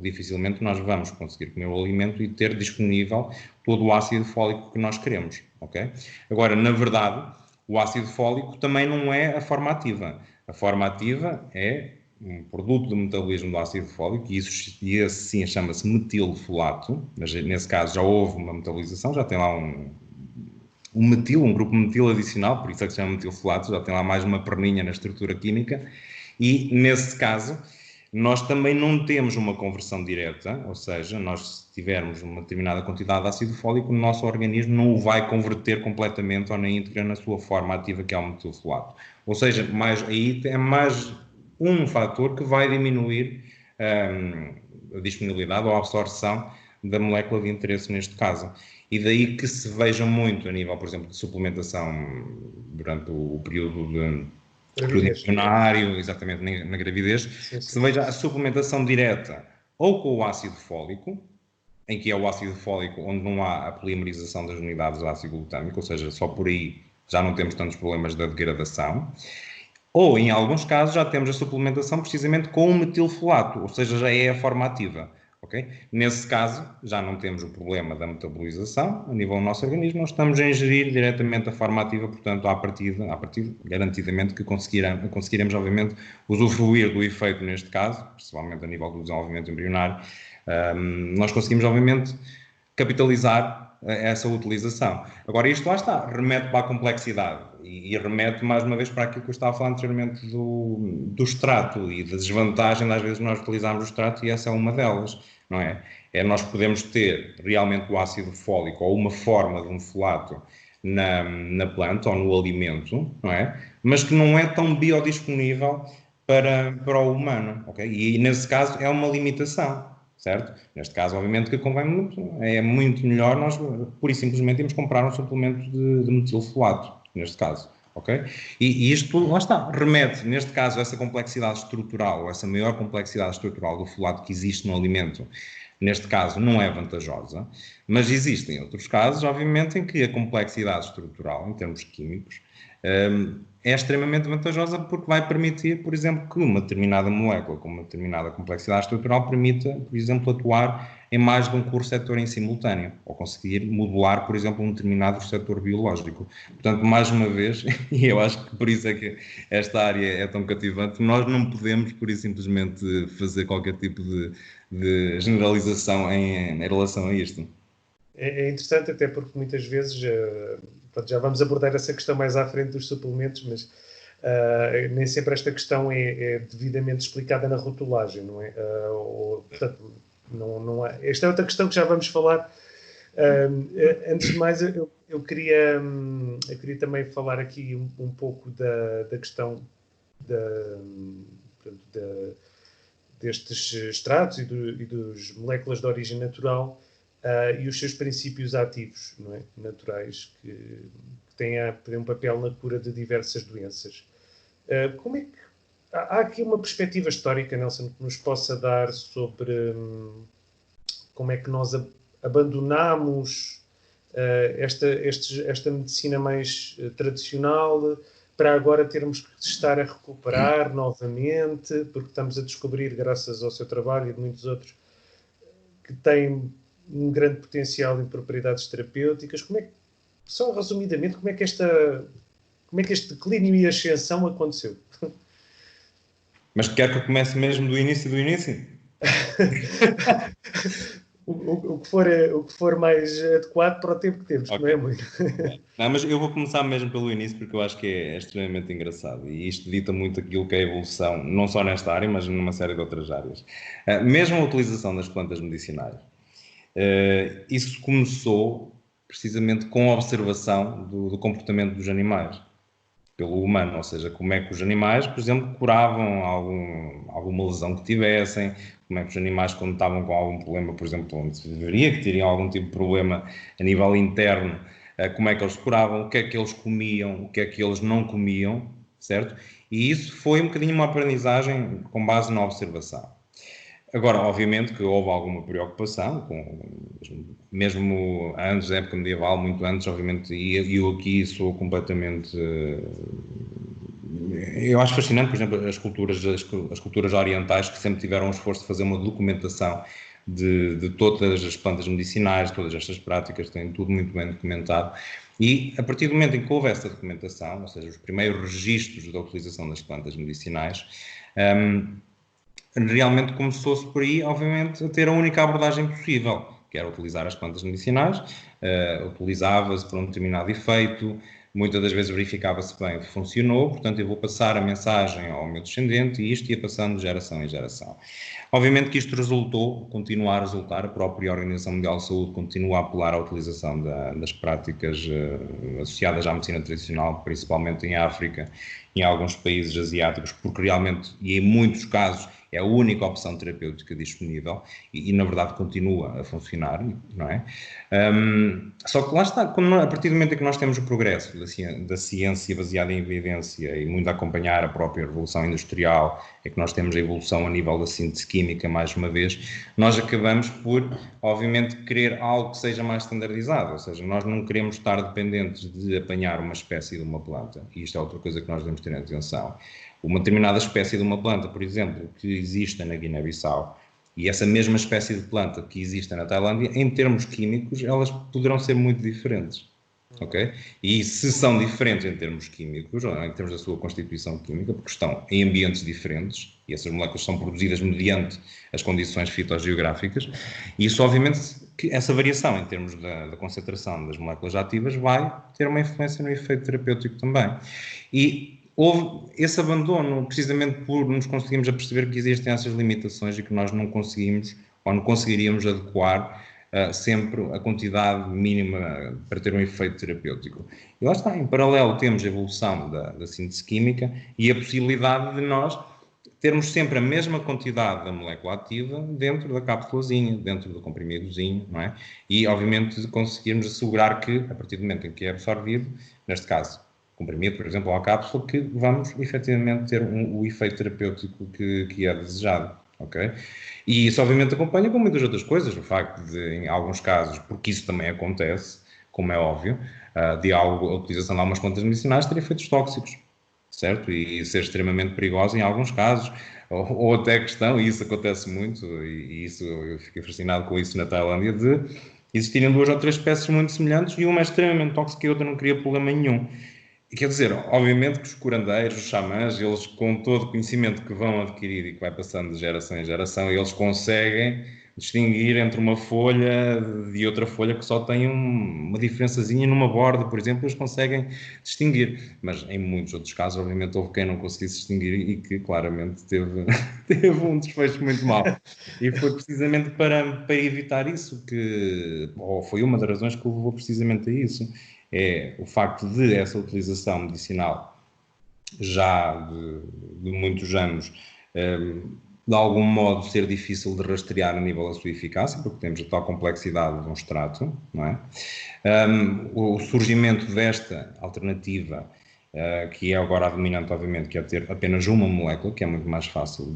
dificilmente nós vamos conseguir comer o alimento e ter disponível todo o ácido fólico que nós queremos, ok? Agora, na verdade, o ácido fólico também não é a forma ativa. A forma ativa é um produto do metabolismo do ácido fólico, e esse sim chama-se metilfolato, mas nesse caso já houve uma metabolização, já tem lá um grupo metil adicional, por isso é que se chama metilfolato, já tem lá mais uma perninha na estrutura química, e nesse caso nós também não temos uma conversão direta, ou seja, nós se tivermos uma determinada quantidade de ácido fólico, o nosso organismo não o vai converter completamente ou na íntegra na sua forma ativa, que é o metilfolato. Ou seja, aí é mais um fator que vai diminuir a disponibilidade ou a absorção da molécula de interesse neste caso. E daí que se veja muito a nível, por exemplo, de suplementação durante o período embrionário, exatamente na gravidez, sim. Se veja a suplementação direta ou com o ácido fólico, em que é o ácido fólico onde não há a polimerização das unidades de ácido glutâmico, ou seja, só por aí já não temos tantos problemas da degradação. Ou, em alguns casos, já temos a suplementação precisamente com o metilfolato, ou seja, já é a forma ativa. Okay? Nesse caso, já não temos o problema da metabolização a nível do nosso organismo, nós estamos a ingerir diretamente a forma ativa, portanto, à partida garantidamente que conseguiremos, obviamente, usufruir do efeito neste caso, principalmente a nível do desenvolvimento embrionário, nós conseguimos, obviamente, capitalizar essa utilização. Agora, isto lá está, remete para a complexidade e remete mais uma vez para aquilo que eu estava a falar anteriormente do extrato e da desvantagem de às vezes nós utilizarmos o extrato, e essa é uma delas, não é? Nós podemos ter realmente o ácido fólico ou uma forma de um folato na planta ou no alimento, não é? Mas que não é tão biodisponível para o humano, ok? E nesse caso é uma limitação. Certo? Neste caso, obviamente, que é muito melhor nós, pura e simplesmente, irmos comprar um suplemento de metilfolato, neste caso, ok? E isto, lá está, remete, neste caso, essa complexidade estrutural, ou essa maior complexidade estrutural do folato que existe no alimento, neste caso, não é vantajosa, mas existem outros casos, obviamente, em que a complexidade estrutural, em termos químicos, é extremamente vantajosa porque vai permitir, por exemplo, que uma determinada molécula com uma determinada complexidade estrutural permita, por exemplo, atuar em mais de um receptor em simultâneo, ou conseguir modular, por exemplo, um determinado receptor biológico. Portanto, mais uma vez, e eu acho que por isso é que esta área é tão cativante, nós não podemos, por isso simplesmente, fazer qualquer tipo de generalização em relação a isto. É interessante, até porque muitas vezes, já vamos abordar essa questão mais à frente dos suplementos, mas nem sempre esta questão é devidamente explicada na rotulagem, não é? Portanto, não há. Esta é outra questão que já vamos falar. Antes de mais, eu queria também falar aqui um pouco da questão destes extratos e dos moléculas de origem natural e os seus princípios ativos, não é? Naturais, que têm um papel na cura de diversas doenças. Como é que há aqui uma perspectiva histórica, Nelson, que nos possa dar sobre como é que nós abandonamos esta medicina mais tradicional para agora termos que estar a recuperar novamente, porque estamos a descobrir, graças ao seu trabalho e de muitos outros, que tem um grande potencial em propriedades terapêuticas. Só resumidamente, como é que este declínio e ascensão aconteceu? Mas quer que eu comece mesmo do início do início? o que for mais adequado para o tempo que temos, okay. Que não é muito. Não, mas eu vou começar mesmo pelo início, porque eu acho que é extremamente engraçado e isto dita muito aquilo que é a evolução, não só nesta área, mas numa série de outras áreas. Mesmo a utilização das plantas medicinais, isso começou precisamente com a observação do comportamento dos animais pelo humano, ou seja, como é que os animais, por exemplo, curavam alguma lesão que tivessem, como é que os animais, quando estavam com algum problema, por exemplo, onde se deveria que teriam algum tipo de problema a nível interno, como é que eles curavam, o que é que eles comiam, o que é que eles não comiam, certo? E isso foi um bocadinho uma aprendizagem com base na observação. Agora, obviamente que houve alguma preocupação, mesmo antes da época medieval, muito antes, obviamente, e eu aqui sou completamente... Eu acho fascinante, por exemplo, as culturas orientais que sempre tiveram o esforço de fazer uma documentação de todas as plantas medicinais, todas estas práticas, têm tudo muito bem documentado. E a partir do momento em que houve essa documentação, ou seja, os primeiros registros da utilização das plantas medicinais, realmente começou-se por aí, obviamente, a ter a única abordagem possível, que era utilizar as plantas medicinais, utilizava-se para um determinado efeito, muitas das vezes verificava-se bem que funcionou, portanto eu vou passar a mensagem ao meu descendente e isto ia passando de geração em geração. Obviamente que isto continua a resultar, a própria Organização Mundial de Saúde continua a apelar à utilização das práticas associadas à medicina tradicional, principalmente em África e em alguns países asiáticos, porque realmente, e em muitos casos, é a única opção terapêutica disponível e na verdade continua a funcionar, não é? Só que lá está, a partir do momento em que nós temos o progresso da ciência baseada em evidência e muito a acompanhar a própria revolução industrial, é que nós temos a evolução a nível da síntese química, mais uma vez, nós acabamos por, obviamente, querer algo que seja mais standardizado, ou seja, nós não queremos estar dependentes de apanhar uma espécie de uma planta, e isto é outra coisa que nós devemos ter atenção. Uma determinada espécie de uma planta, por exemplo, que exista na Guiné-Bissau, e essa mesma espécie de planta que existe na Tailândia, em termos químicos, elas poderão ser muito diferentes, ok? E se são diferentes em termos químicos, ou em termos da sua constituição química, porque estão em ambientes diferentes, e essas moléculas são produzidas mediante as condições fitogeográficas, e isso, obviamente, que essa variação em termos da concentração das moléculas ativas vai ter uma influência no efeito terapêutico também. E houve esse abandono precisamente por nos conseguirmos aperceber que existem essas limitações e que nós não conseguimos ou não conseguiríamos adequar sempre a quantidade mínima para ter um efeito terapêutico. E lá está, em paralelo temos a evolução da síntese química e a possibilidade de nós termos sempre a mesma quantidade da molécula ativa dentro da cápsulazinha, dentro do comprimidozinho, não é? E, obviamente, conseguirmos assegurar que, a partir do momento em que é absorvido, neste caso, comprimido, por exemplo, ou a cápsula, que vamos efetivamente ter o efeito terapêutico que é desejado, ok? E isso obviamente acompanha com muitas outras coisas, o facto de, em alguns casos, porque isso também acontece, como é óbvio, a utilização de algumas plantas medicinais ter efeitos tóxicos, certo? E ser extremamente perigoso em alguns casos, Ou até a questão, e isso acontece muito, e isso, eu fiquei fascinado com isso na Tailândia, de existirem 2 ou 3 espécies muito semelhantes e uma é extremamente tóxica e a outra não cria problema nenhum. E quer dizer, obviamente que os curandeiros, os xamãs, eles com todo o conhecimento que vão adquirir e que vai passando de geração em geração, eles conseguem distinguir entre uma folha de outra folha que só tem uma diferençazinha numa borda, por exemplo, eles conseguem distinguir. Mas em muitos outros casos, obviamente, houve quem não conseguisse distinguir e que claramente teve um desfecho muito mau. E foi precisamente para evitar isso ou foi uma das razões que levou precisamente a isso. É o facto de essa utilização medicinal já de muitos anos de algum modo ser difícil de rastrear a nível da sua eficácia, porque temos a tal complexidade de um extrato, não é? O surgimento desta alternativa, que é agora a dominante, obviamente, que é ter apenas uma molécula, que é muito mais fácil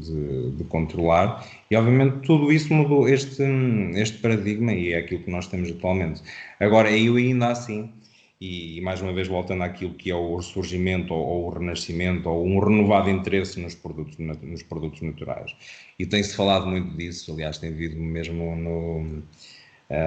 de controlar, e obviamente tudo isso mudou este paradigma e é aquilo que nós temos atualmente. Agora, eu ainda assim, e mais uma vez voltando àquilo que é o ressurgimento ou o renascimento ou um renovado interesse nos produtos naturais. E tem-se falado muito disso, aliás, tem havido mesmo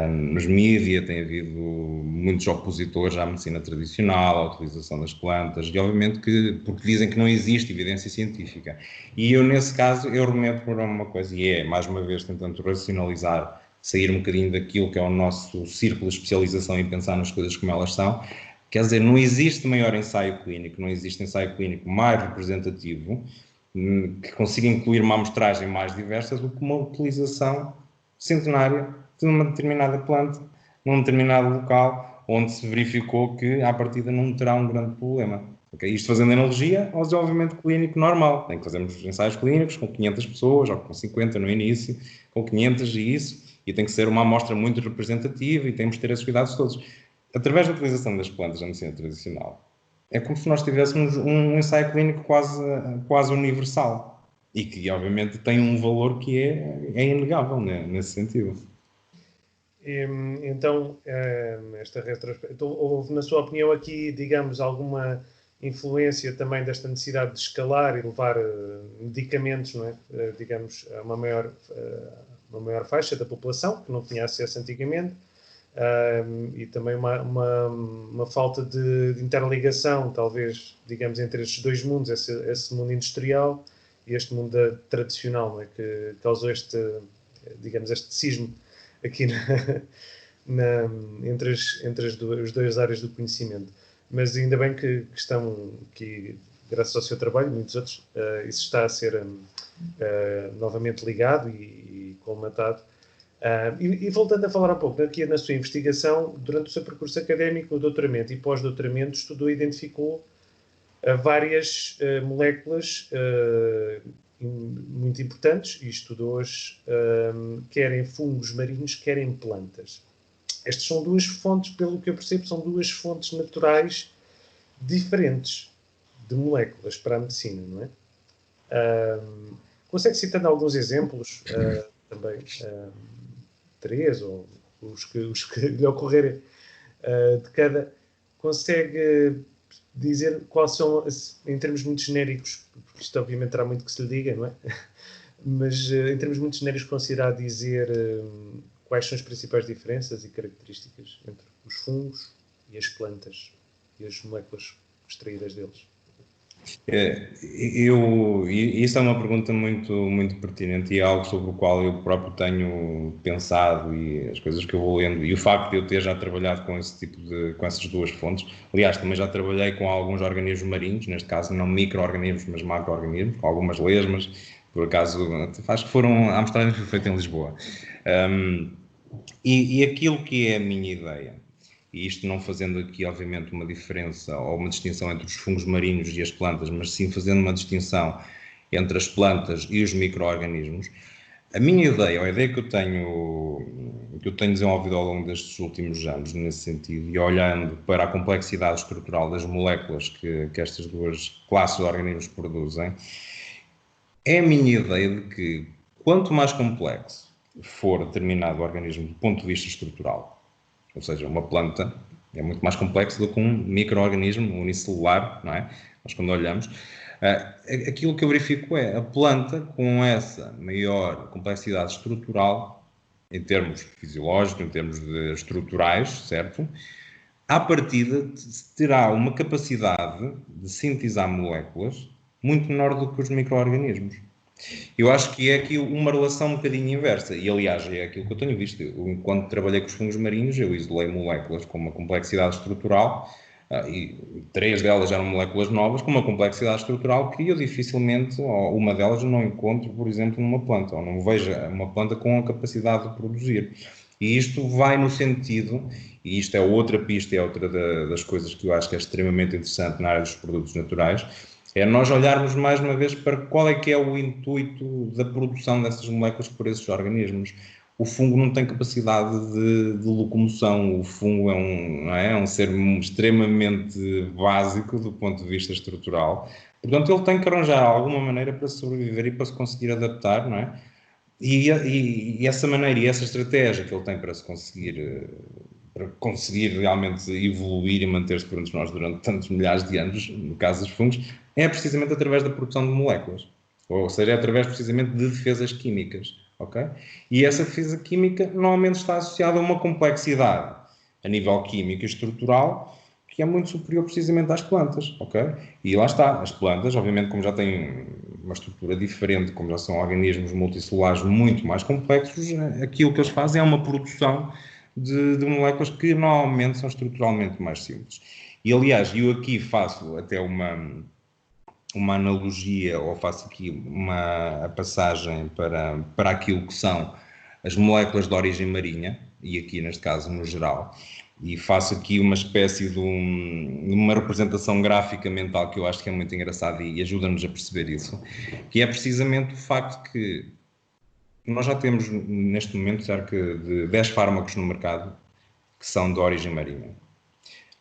nos mídias, tem havido muitos opositores à medicina tradicional, à utilização das plantas, e obviamente porque dizem que não existe evidência científica. E eu, nesse caso, eu remeto para uma coisa, e é, mais uma vez, tentando racionalizar, sair um bocadinho daquilo que é o nosso círculo de especialização e pensar nas coisas como elas são. Quer dizer, não existe maior ensaio clínico, não existe ensaio clínico mais representativo que consiga incluir uma amostragem mais diversa do que uma utilização centenária de uma determinada planta num determinado local onde se verificou que à partida não terá um grande problema. Okay? Isto fazendo analogia ao desenvolvimento clínico normal, em que fazemos ensaios clínicos com 500 pessoas ou com 50 no início, com 500 e isso, e tem que ser uma amostra muito representativa e temos que ter esses cuidados todos. Através da utilização das plantas na medicina tradicional, é como se nós tivéssemos um ensaio clínico quase universal e que, obviamente, tem um valor que é inegável, né, nesse sentido. Então, esta retrospectiva, houve, na sua opinião, aqui, digamos, alguma influência também desta necessidade de escalar e levar medicamentos, não é? Digamos, a uma maior faixa da população, que não tinha acesso antigamente, e também uma falta de interligação, talvez, digamos, entre estes dois mundos, esse mundo industrial e este mundo tradicional, não é? Que causou este cisma aqui entre as duas áreas do conhecimento. Mas ainda bem que estão aqui, graças ao seu trabalho e muitos outros, isso está a ser novamente ligado e colmatado. E voltando a falar um pouco, aqui na sua investigação, durante o seu percurso académico, no doutoramento e pós-doutoramento, estudou e identificou várias moléculas muito importantes e estudou-as, quer em fungos marinhos, quer em plantas. Estas são duas fontes, pelo que eu percebo, são duas fontes naturais diferentes de moléculas para a medicina, não é? Consegue citar alguns exemplos, também 3, ou os que lhe ocorrerem de cada, consegue dizer quais são, em termos muito genéricos, porque isto obviamente terá muito que se lhe diga, não é? Mas em termos muito genéricos, considerar dizer quais são as principais diferenças e características entre os fungos e as plantas e as moléculas extraídas deles? Isso é uma pergunta muito, muito pertinente e é algo sobre o qual eu próprio tenho pensado e as coisas que eu vou lendo e o facto de eu ter já trabalhado com com essas duas fontes. Aliás, também já trabalhei com alguns organismos marinhos, neste caso não micro-organismos, mas macro-organismos, com algumas lesmas, por acaso, acho que a amostragem foi feita em Lisboa. E aquilo que é a minha ideia, e isto não fazendo aqui, obviamente, uma diferença ou uma distinção entre os fungos marinhos e as plantas, mas sim fazendo uma distinção entre as plantas e os micro-organismos, a minha ideia, ou a ideia que eu tenho desenvolvido ao longo destes últimos anos, nesse sentido, e olhando para a complexidade estrutural das moléculas que estas duas classes de organismos produzem, é a minha ideia de que quanto mais complexo for determinado organismo do ponto de vista estrutural, ou seja, uma planta é muito mais complexa do que um micro-organismo unicelular, não é? Nós quando olhamos, Aquilo que eu verifico é a planta com essa maior complexidade estrutural, em termos fisiológicos, em termos estruturais, certo? À partida, terá uma capacidade de sintetizar moléculas muito menor do que os micro-organismos. Eu acho que é aqui uma relação um bocadinho inversa, e aliás é aquilo que eu tenho visto. Enquanto trabalhei com os fungos marinhos, eu isolei moléculas com uma complexidade estrutural, e 3 delas eram moléculas novas, com uma complexidade estrutural que eu dificilmente, ou uma delas, não encontro, por exemplo, numa planta, ou não vejo uma planta com a capacidade de produzir. E isto vai no sentido, e isto é outra pista, é outra das coisas que eu acho que é extremamente interessante na área dos produtos naturais, é nós olharmos mais uma vez para qual é que é o intuito da produção dessas moléculas por esses organismos. O fungo não tem capacidade de locomoção, o fungo é um ser extremamente básico do ponto de vista estrutural. Portanto, ele tem que arranjar alguma maneira para sobreviver e para se conseguir adaptar, não é? E essa maneira e essa estratégia que ele tem para conseguir realmente evoluir e manter-se perante nós durante tantos milhares de anos, no caso dos fungos, é precisamente através da produção de moléculas. Ou seja, é através precisamente de defesas químicas. Okay? E essa defesa química normalmente está associada a uma complexidade a nível químico e estrutural que é muito superior precisamente às plantas. Okay? E lá está, as plantas, obviamente, como já têm uma estrutura diferente, como já são organismos multicelulares muito mais complexos, aquilo que eles fazem é uma produção de moléculas que normalmente são estruturalmente mais simples. E aliás, eu aqui faço até uma analogia, ou faço aqui a passagem para aquilo que são as moléculas de origem marinha, e aqui neste caso no geral, e faço aqui uma espécie de uma representação gráfica mental que eu acho que é muito engraçada e ajuda-nos a perceber isso, que é precisamente o facto que nós já temos neste momento cerca de 10 fármacos no mercado que são de origem marinha.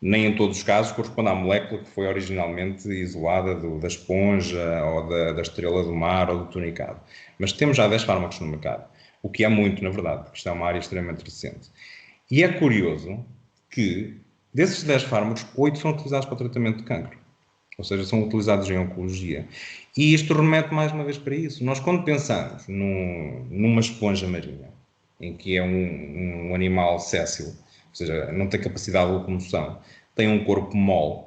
Nem em todos os casos corresponde à molécula que foi originalmente isolada da esponja ou da estrela do mar ou do tunicado. Mas temos já 10 fármacos no mercado, o que é muito, na verdade, porque isto é uma área extremamente recente. E é curioso que, desses 10 fármacos, 8 são utilizados para o tratamento de cancro. Ou seja, são utilizados em oncologia. E isto remete mais uma vez para isso. Nós, quando pensamos numa esponja marinha, em que é um animal séssil, ou seja, não tem capacidade de locomoção, tem um corpo mole,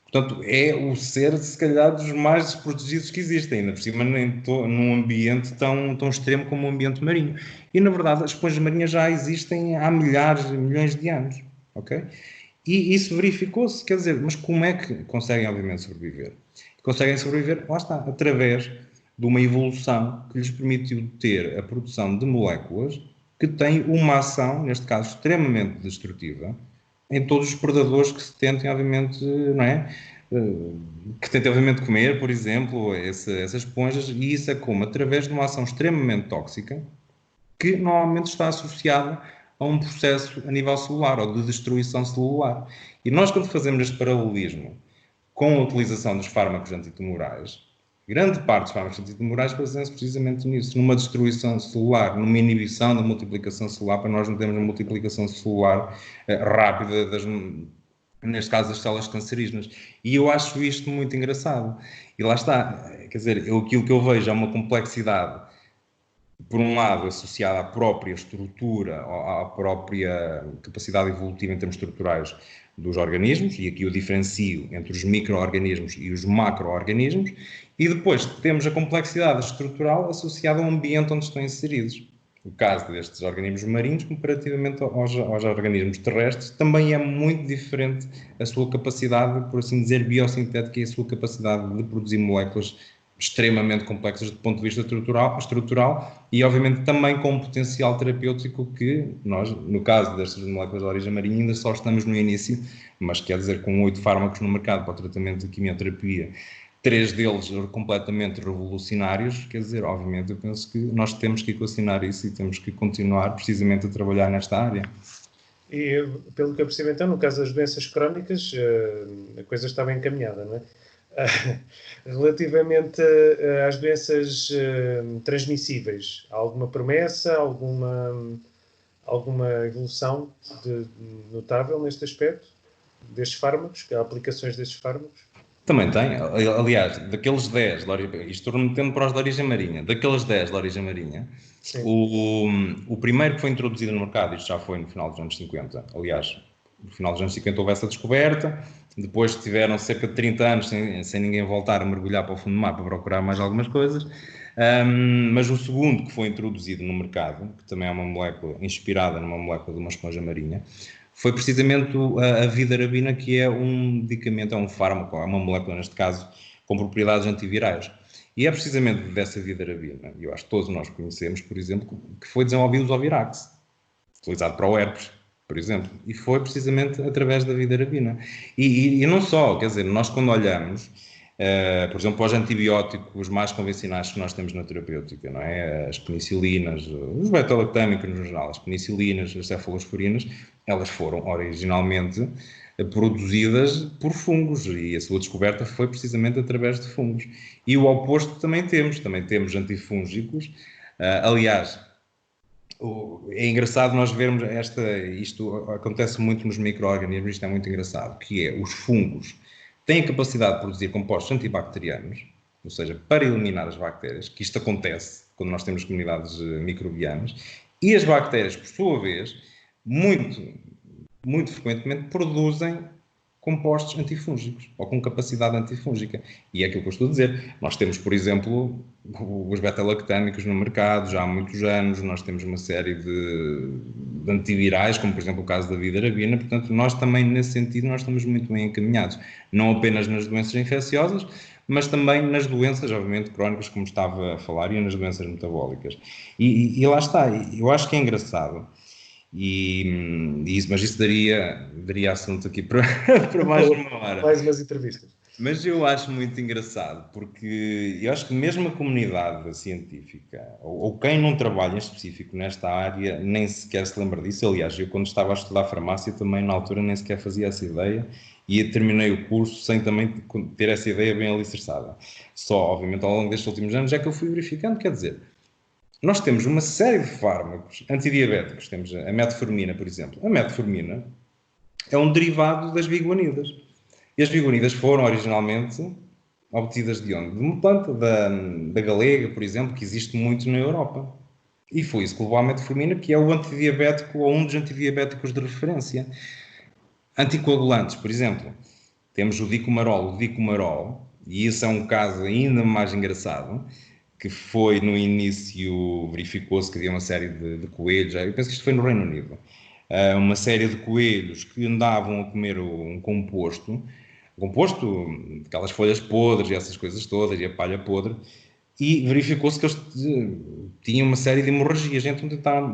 portanto, é o ser, se calhar, dos mais desprotegidos que existem, ainda por cima num ambiente tão extremo como o ambiente marinho. E, na verdade, as esponjas marinhas já existem há milhares, milhões de anos, ok? E isso verificou-se, quer dizer, mas como é que conseguem, obviamente, sobreviver? Conseguem sobreviver, lá está, através de uma evolução que lhes permitiu ter a produção de moléculas que têm uma ação, neste caso, extremamente destrutiva, em todos os predadores que se tentem, obviamente, não é? Que tentem, obviamente, comer, por exemplo, essas esponjas, e isso é como? Através de uma ação extremamente tóxica, que normalmente está associada a um processo a nível celular ou de destruição celular. E nós, quando fazemos este paralelismo com a utilização dos fármacos antitumorais, grande parte dos fármacos antitumorais baseiam-se precisamente nisso, numa destruição celular, numa inibição da multiplicação celular, para nós não termos uma multiplicação celular rápida neste caso das células cancerígenas. E eu acho isto muito engraçado. E lá está, quer dizer, aquilo que eu vejo é uma complexidade, por um lado, associada à própria estrutura, à própria capacidade evolutiva em termos estruturais dos organismos, e aqui eu diferencio entre os micro-organismos e os macro-organismos, e depois temos a complexidade estrutural associada ao ambiente onde estão inseridos. O caso destes organismos marinhos, comparativamente aos organismos terrestres, também é muito diferente a sua capacidade, por assim dizer, biosintética e a sua capacidade de produzir moléculas extremamente complexas do ponto de vista estrutural e, obviamente, também com um potencial terapêutico que nós, no caso destas moléculas de origem marinha, ainda só estamos no início, mas quer dizer, com 8 fármacos no mercado para o tratamento de quimioterapia, 3 deles completamente revolucionários, quer dizer, obviamente, eu penso que nós temos que equacionar isso e temos que continuar precisamente a trabalhar nesta área. E, pelo que eu percebo, então, no caso das doenças crónicas, a coisa está bem encaminhada, não é? Relativamente às doenças transmissíveis, há alguma promessa, alguma evolução notável neste aspecto, destes fármacos, há aplicações destes fármacos? Também tem. Aliás, daqueles 10, isto remetendo para os de origem marinha, daqueles 10 de origem marinha, o primeiro que foi introduzido no mercado, isto já foi no final dos anos 50, aliás, no final dos anos 50 houve essa descoberta, depois tiveram cerca de 30 anos sem ninguém voltar a mergulhar para o fundo do mar para procurar mais algumas coisas, mas o segundo que foi introduzido no mercado, que também é uma molécula inspirada numa molécula de uma esponja marinha, foi precisamente a vidarabina, que é um medicamento, é um fármaco, é uma molécula neste caso, com propriedades antivirais. E é precisamente dessa vidarabina, e eu acho que todos nós conhecemos, por exemplo, que foi desenvolvido o Zovirax, utilizado para o herpes, por exemplo, e foi precisamente através da vidarabina. E não só, quer dizer, nós quando olhamos, por exemplo, para os antibióticos mais convencionais que nós temos na terapêutica, não é? As penicilinas, os beta-lactâmicos no geral, as penicilinas, as cefalosporinas, elas foram originalmente produzidas por fungos e a sua descoberta foi precisamente através de fungos. E o oposto também temos antifúngicos, aliás, é engraçado nós vermos isto acontece muito nos micro-organismos, isto é muito engraçado, que é os fungos têm a capacidade de produzir compostos antibacterianos, ou seja, para eliminar as bactérias, que isto acontece quando nós temos comunidades microbianas, e as bactérias, por sua vez, muito frequentemente produzem compostos antifúngicos ou com capacidade antifúngica. E é aquilo que eu estou a dizer. Nós temos, por exemplo, os beta-lactâmicos no mercado já há muitos anos, nós temos uma série de antivirais, como por exemplo o caso da vidarabina, portanto nós também nesse sentido nós estamos muito bem encaminhados, não apenas nas doenças infecciosas, mas também nas doenças, obviamente, crónicas, como estava a falar, e nas doenças metabólicas. E lá está, eu acho que é engraçado. Mas isso daria assunto aqui para, para mais de uma hora. Mais umas entrevistas. Mas eu acho muito engraçado, porque eu acho que mesmo a comunidade científica, ou quem não trabalha em específico nesta área, nem sequer se lembra disso. Aliás, eu quando estava a estudar farmácia também na altura nem sequer fazia essa ideia e terminei o curso sem também ter essa ideia bem alicerçada. Só, obviamente, ao longo destes últimos anos é que eu fui verificando, quer dizer, nós temos uma série de fármacos antidiabéticos. Temos a metformina, por exemplo. A metformina é um derivado das biguanidas. E as biguanidas foram originalmente obtidas de onde? De uma planta da galega, por exemplo, que existe muito na Europa. E foi isso que levou à metformina, que é o antidiabético ou um dos antidiabéticos de referência. Anticoagulantes, por exemplo, temos o dicumarol. O dicumarol, e isso é um caso ainda mais engraçado, que foi no início, verificou-se que havia uma série de coelhos, eu penso que isto foi no Reino Unido, uma série de coelhos que andavam a comer um composto, aquelas folhas podres e essas coisas todas, e a palha podre, e verificou-se que eles tinham uma série de hemorragias, então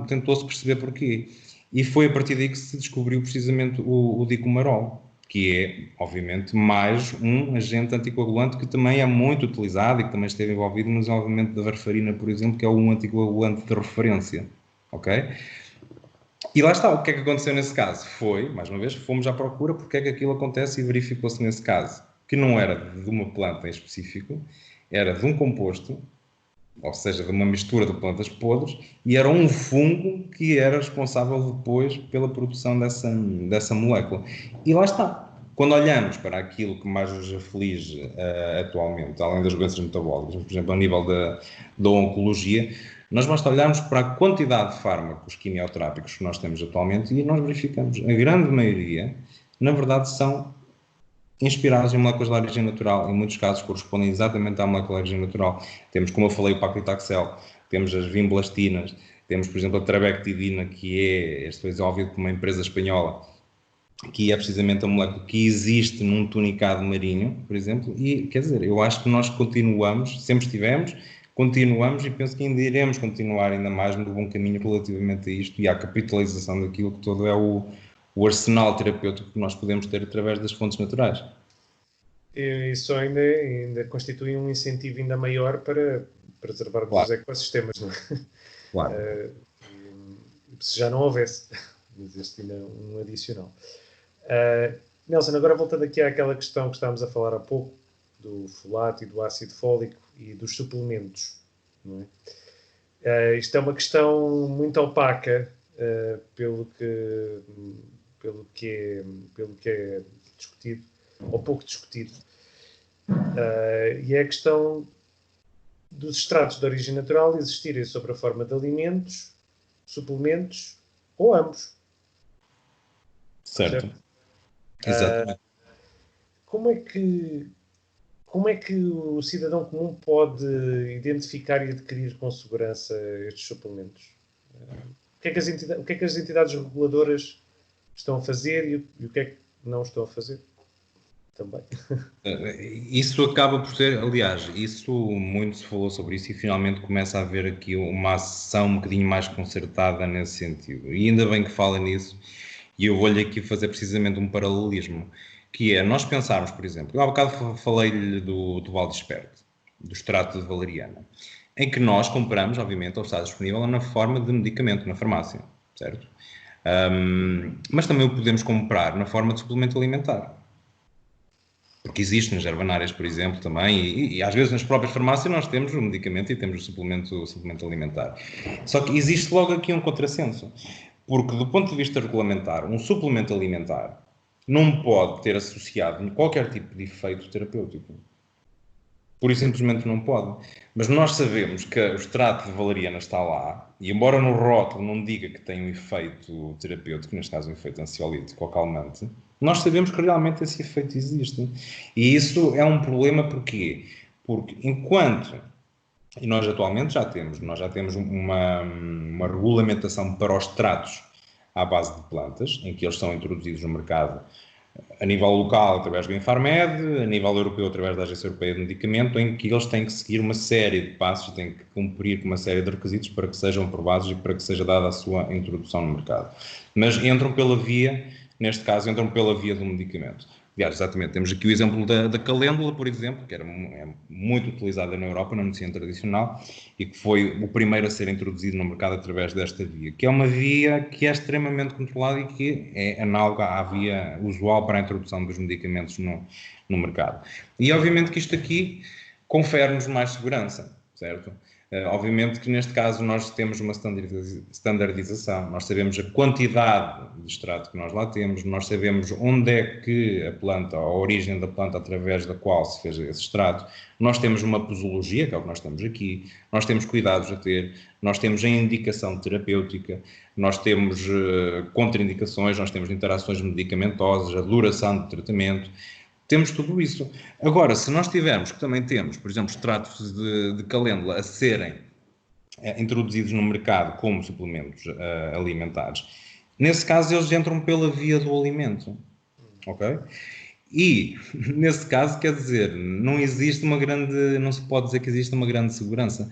tentou-se perceber porquê. E foi a partir daí que se descobriu precisamente o dicumarol, que é, obviamente, mais um agente anticoagulante que também é muito utilizado e que também esteve envolvido no desenvolvimento da varfarina, por exemplo, que é um anticoagulante de referência, ok? E lá está, o que é que aconteceu nesse caso? Foi, mais uma vez, fomos à procura porque é que aquilo acontece e verificou-se nesse caso que não era de uma planta em específico, era de um composto, ou seja, de uma mistura de plantas podres, e era um fungo que era responsável depois pela produção dessa molécula. E lá está. Quando olhamos para aquilo que mais nos aflige atualmente, além das doenças metabólicas, por exemplo, a nível da oncologia, nós basta olharmos para a quantidade de fármacos quimioterápicos que nós temos atualmente e nós verificamos, a grande maioria, na verdade, são inspirados em moléculas de origem natural, em muitos casos correspondem exatamente à molécula de origem natural. Temos, como eu falei, o paclitaxel, temos as vimblastinas, temos, por exemplo, a trabectidina, que é, este foi desenvolvido por uma empresa espanhola, que é precisamente a molécula que existe num tunicado marinho, por exemplo, e, quer dizer, eu acho que nós continuamos, sempre estivemos, continuamos e penso que ainda iremos continuar ainda mais no bom caminho relativamente a isto e à capitalização daquilo que todo é o arsenal terapêutico que nós podemos ter através das fontes naturais. E isso ainda constitui um incentivo ainda maior para preservarmos os ecossistemas, não é? Claro. Se já não houvesse, existe ainda um adicional. Nelson, agora voltando aqui àquela questão que estávamos a falar há pouco, do folato e do ácido fólico e dos suplementos, não é? Isto é uma questão muito opaca pelo que é discutido, ou pouco discutido. E é a questão dos extratos de origem natural existirem sob a forma de alimentos, suplementos ou ambos. Certo. Exatamente. Como é que o cidadão comum pode identificar e adquirir com segurança estes suplementos? O que é que as entidades reguladoras estão a fazer e o que é que não estão a fazer? Também. Isso acaba por ser, aliás, isso muito se falou sobre isso e finalmente começa a haver aqui uma ação um bocadinho mais concertada nesse sentido. E ainda bem que fala nisso, e eu vou-lhe aqui fazer precisamente um paralelismo, que é nós pensarmos, por exemplo, eu há bocado falei-lhe do Val Esperto, do extrato de valeriana, em que nós compramos, obviamente, ou está disponível na forma de medicamento na farmácia, certo? Mas também o podemos comprar na forma de suplemento alimentar. Porque existe nas ervanárias, por exemplo, também, e às vezes nas próprias farmácias nós temos o medicamento e temos o suplemento alimentar. Só que existe logo aqui um contrassenso, porque do ponto de vista regulamentar, um suplemento alimentar não pode ter associado qualquer tipo de efeito terapêutico. Pura e simplesmente não pode. Mas nós sabemos que o extrato de valeriana está lá, e embora no rótulo não diga que tem um efeito terapêutico, neste caso um efeito ansiolítico ou calmante, nós sabemos que realmente esse efeito existe. E isso é um problema porquê? Porque enquanto, e nós atualmente nós já temos uma regulamentação para os extratos à base de plantas, em que eles são introduzidos no mercado a nível local através do Infarmed, a nível europeu através da Agência Europeia de Medicamento, em que eles têm que seguir uma série de passos, têm que cumprir com uma série de requisitos para que sejam aprovados e para que seja dada a sua introdução no mercado. Mas neste caso, entram pela via do medicamento. Aliás, exatamente, temos aqui o exemplo da calêndula, por exemplo, que é muito utilizada na Europa, na medicina tradicional, e que foi o primeiro a ser introduzido no mercado através desta via, que é uma via que é extremamente controlada e que é análoga à via usual para a introdução dos medicamentos no mercado. E obviamente que isto aqui confere-nos mais segurança, certo? Obviamente que neste caso nós temos uma standardização, nós sabemos a quantidade de extrato que nós lá temos, nós sabemos onde é que a planta, a origem da planta através da qual se fez esse extrato, nós temos uma posologia, que é o que nós temos aqui, nós temos cuidados a ter, nós temos a indicação terapêutica, nós temos contraindicações, nós temos interações medicamentosas, a duração do tratamento. Temos tudo isso. Agora, se nós tivermos, que também temos, por exemplo, extratos de calêndula a serem introduzidos no mercado como suplementos alimentares, nesse caso eles entram pela via do alimento, ok? E, nesse caso, quer dizer, não se pode dizer que existe uma grande segurança.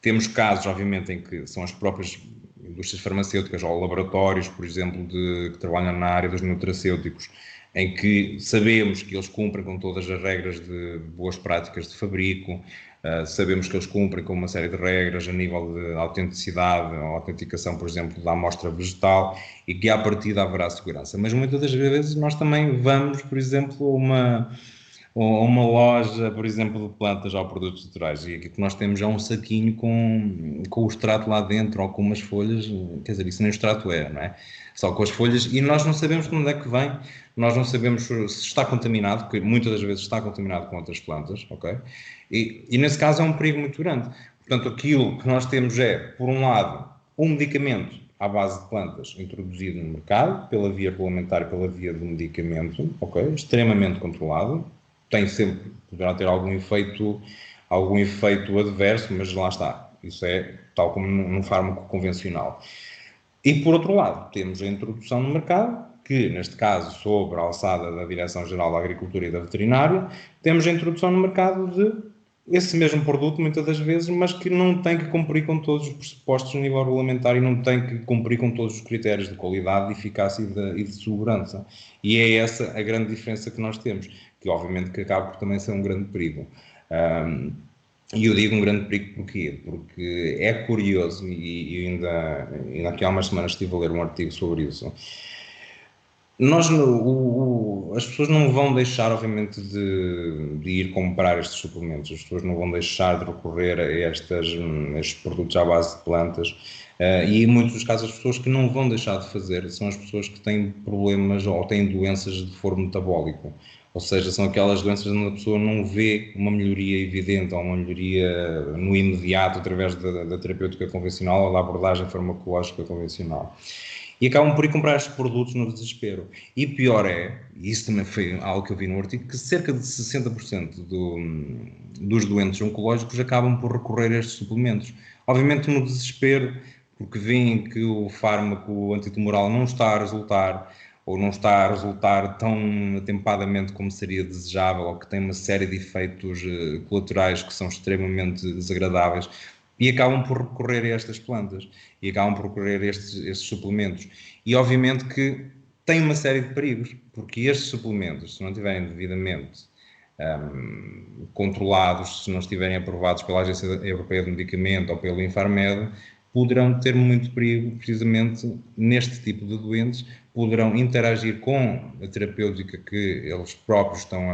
Temos casos, obviamente, em que são as próprias indústrias farmacêuticas ou laboratórios, por exemplo, que trabalham na área dos nutracêuticos, em que sabemos que eles cumprem com todas as regras de boas práticas de fabrico, sabemos que eles cumprem com uma série de regras a nível de autenticidade, ou autenticação, por exemplo, da amostra vegetal, e que à partida haverá segurança. Mas muitas das vezes nós também vamos, por exemplo, a uma loja, por exemplo, de plantas ou produtos naturais, e aqui que nós temos é um saquinho com o extrato lá dentro, ou com umas folhas, quer dizer, isso nem o extrato é, não é? Só com as folhas, e nós não sabemos de onde é que vem, nós não sabemos se está contaminado, porque muitas das vezes está contaminado com outras plantas, ok? E nesse caso é um perigo muito grande. Portanto, aquilo que nós temos é, por um lado, um medicamento à base de plantas introduzido no mercado, pela via regulamentar e pela via do medicamento, ok? Extremamente controlado, poderá ter algum efeito adverso, mas lá está. Isso é tal como num fármaco convencional. E, por outro lado, temos a introdução no mercado, que, neste caso, sob a alçada da Direção-Geral da Agricultura e da Veterinária, temos a introdução no mercado de esse mesmo produto, muitas das vezes, mas que não tem que cumprir com todos os pressupostos a nível regulamentar e não tem que cumprir com todos os critérios de qualidade, de eficácia e de segurança. E é essa a grande diferença que nós temos, que obviamente que acaba por também ser um grande perigo. E eu digo um grande perigo porquê? Porque é curioso, e ainda aqui há umas semanas estive a ler um artigo sobre isso. As pessoas não vão deixar, obviamente, de ir comprar estes suplementos, as pessoas não vão deixar de recorrer a estes produtos à base de plantas, e em muitos dos casos as pessoas que não vão deixar de fazer são as pessoas que têm problemas ou têm doenças de foro metabólico, Ou seja, são aquelas doenças onde a pessoa não vê uma melhoria evidente ou uma melhoria no imediato através da terapêutica convencional ou da abordagem farmacológica convencional. E acabam por ir comprar estes produtos no desespero. E pior é, e isso também foi algo que eu vi no artigo, que cerca de 60% dos doentes oncológicos acabam por recorrer a estes suplementos. Obviamente no desespero, porque veem que o fármaco antitumoral não está a resultar, ou não está a resultar tão atempadamente como seria desejável, ou que tem uma série de efeitos colaterais que são extremamente desagradáveis, e acabam por recorrer a estas plantas, e acabam por recorrer a estes suplementos. E obviamente que tem uma série de perigos, porque estes suplementos, se não estiverem devidamente controlados, se não estiverem aprovados pela Agência Europeia de Medicamento ou pelo Infarmed, poderão ter muito perigo, precisamente neste tipo de doentes, poderão interagir com a terapêutica que eles próprios estão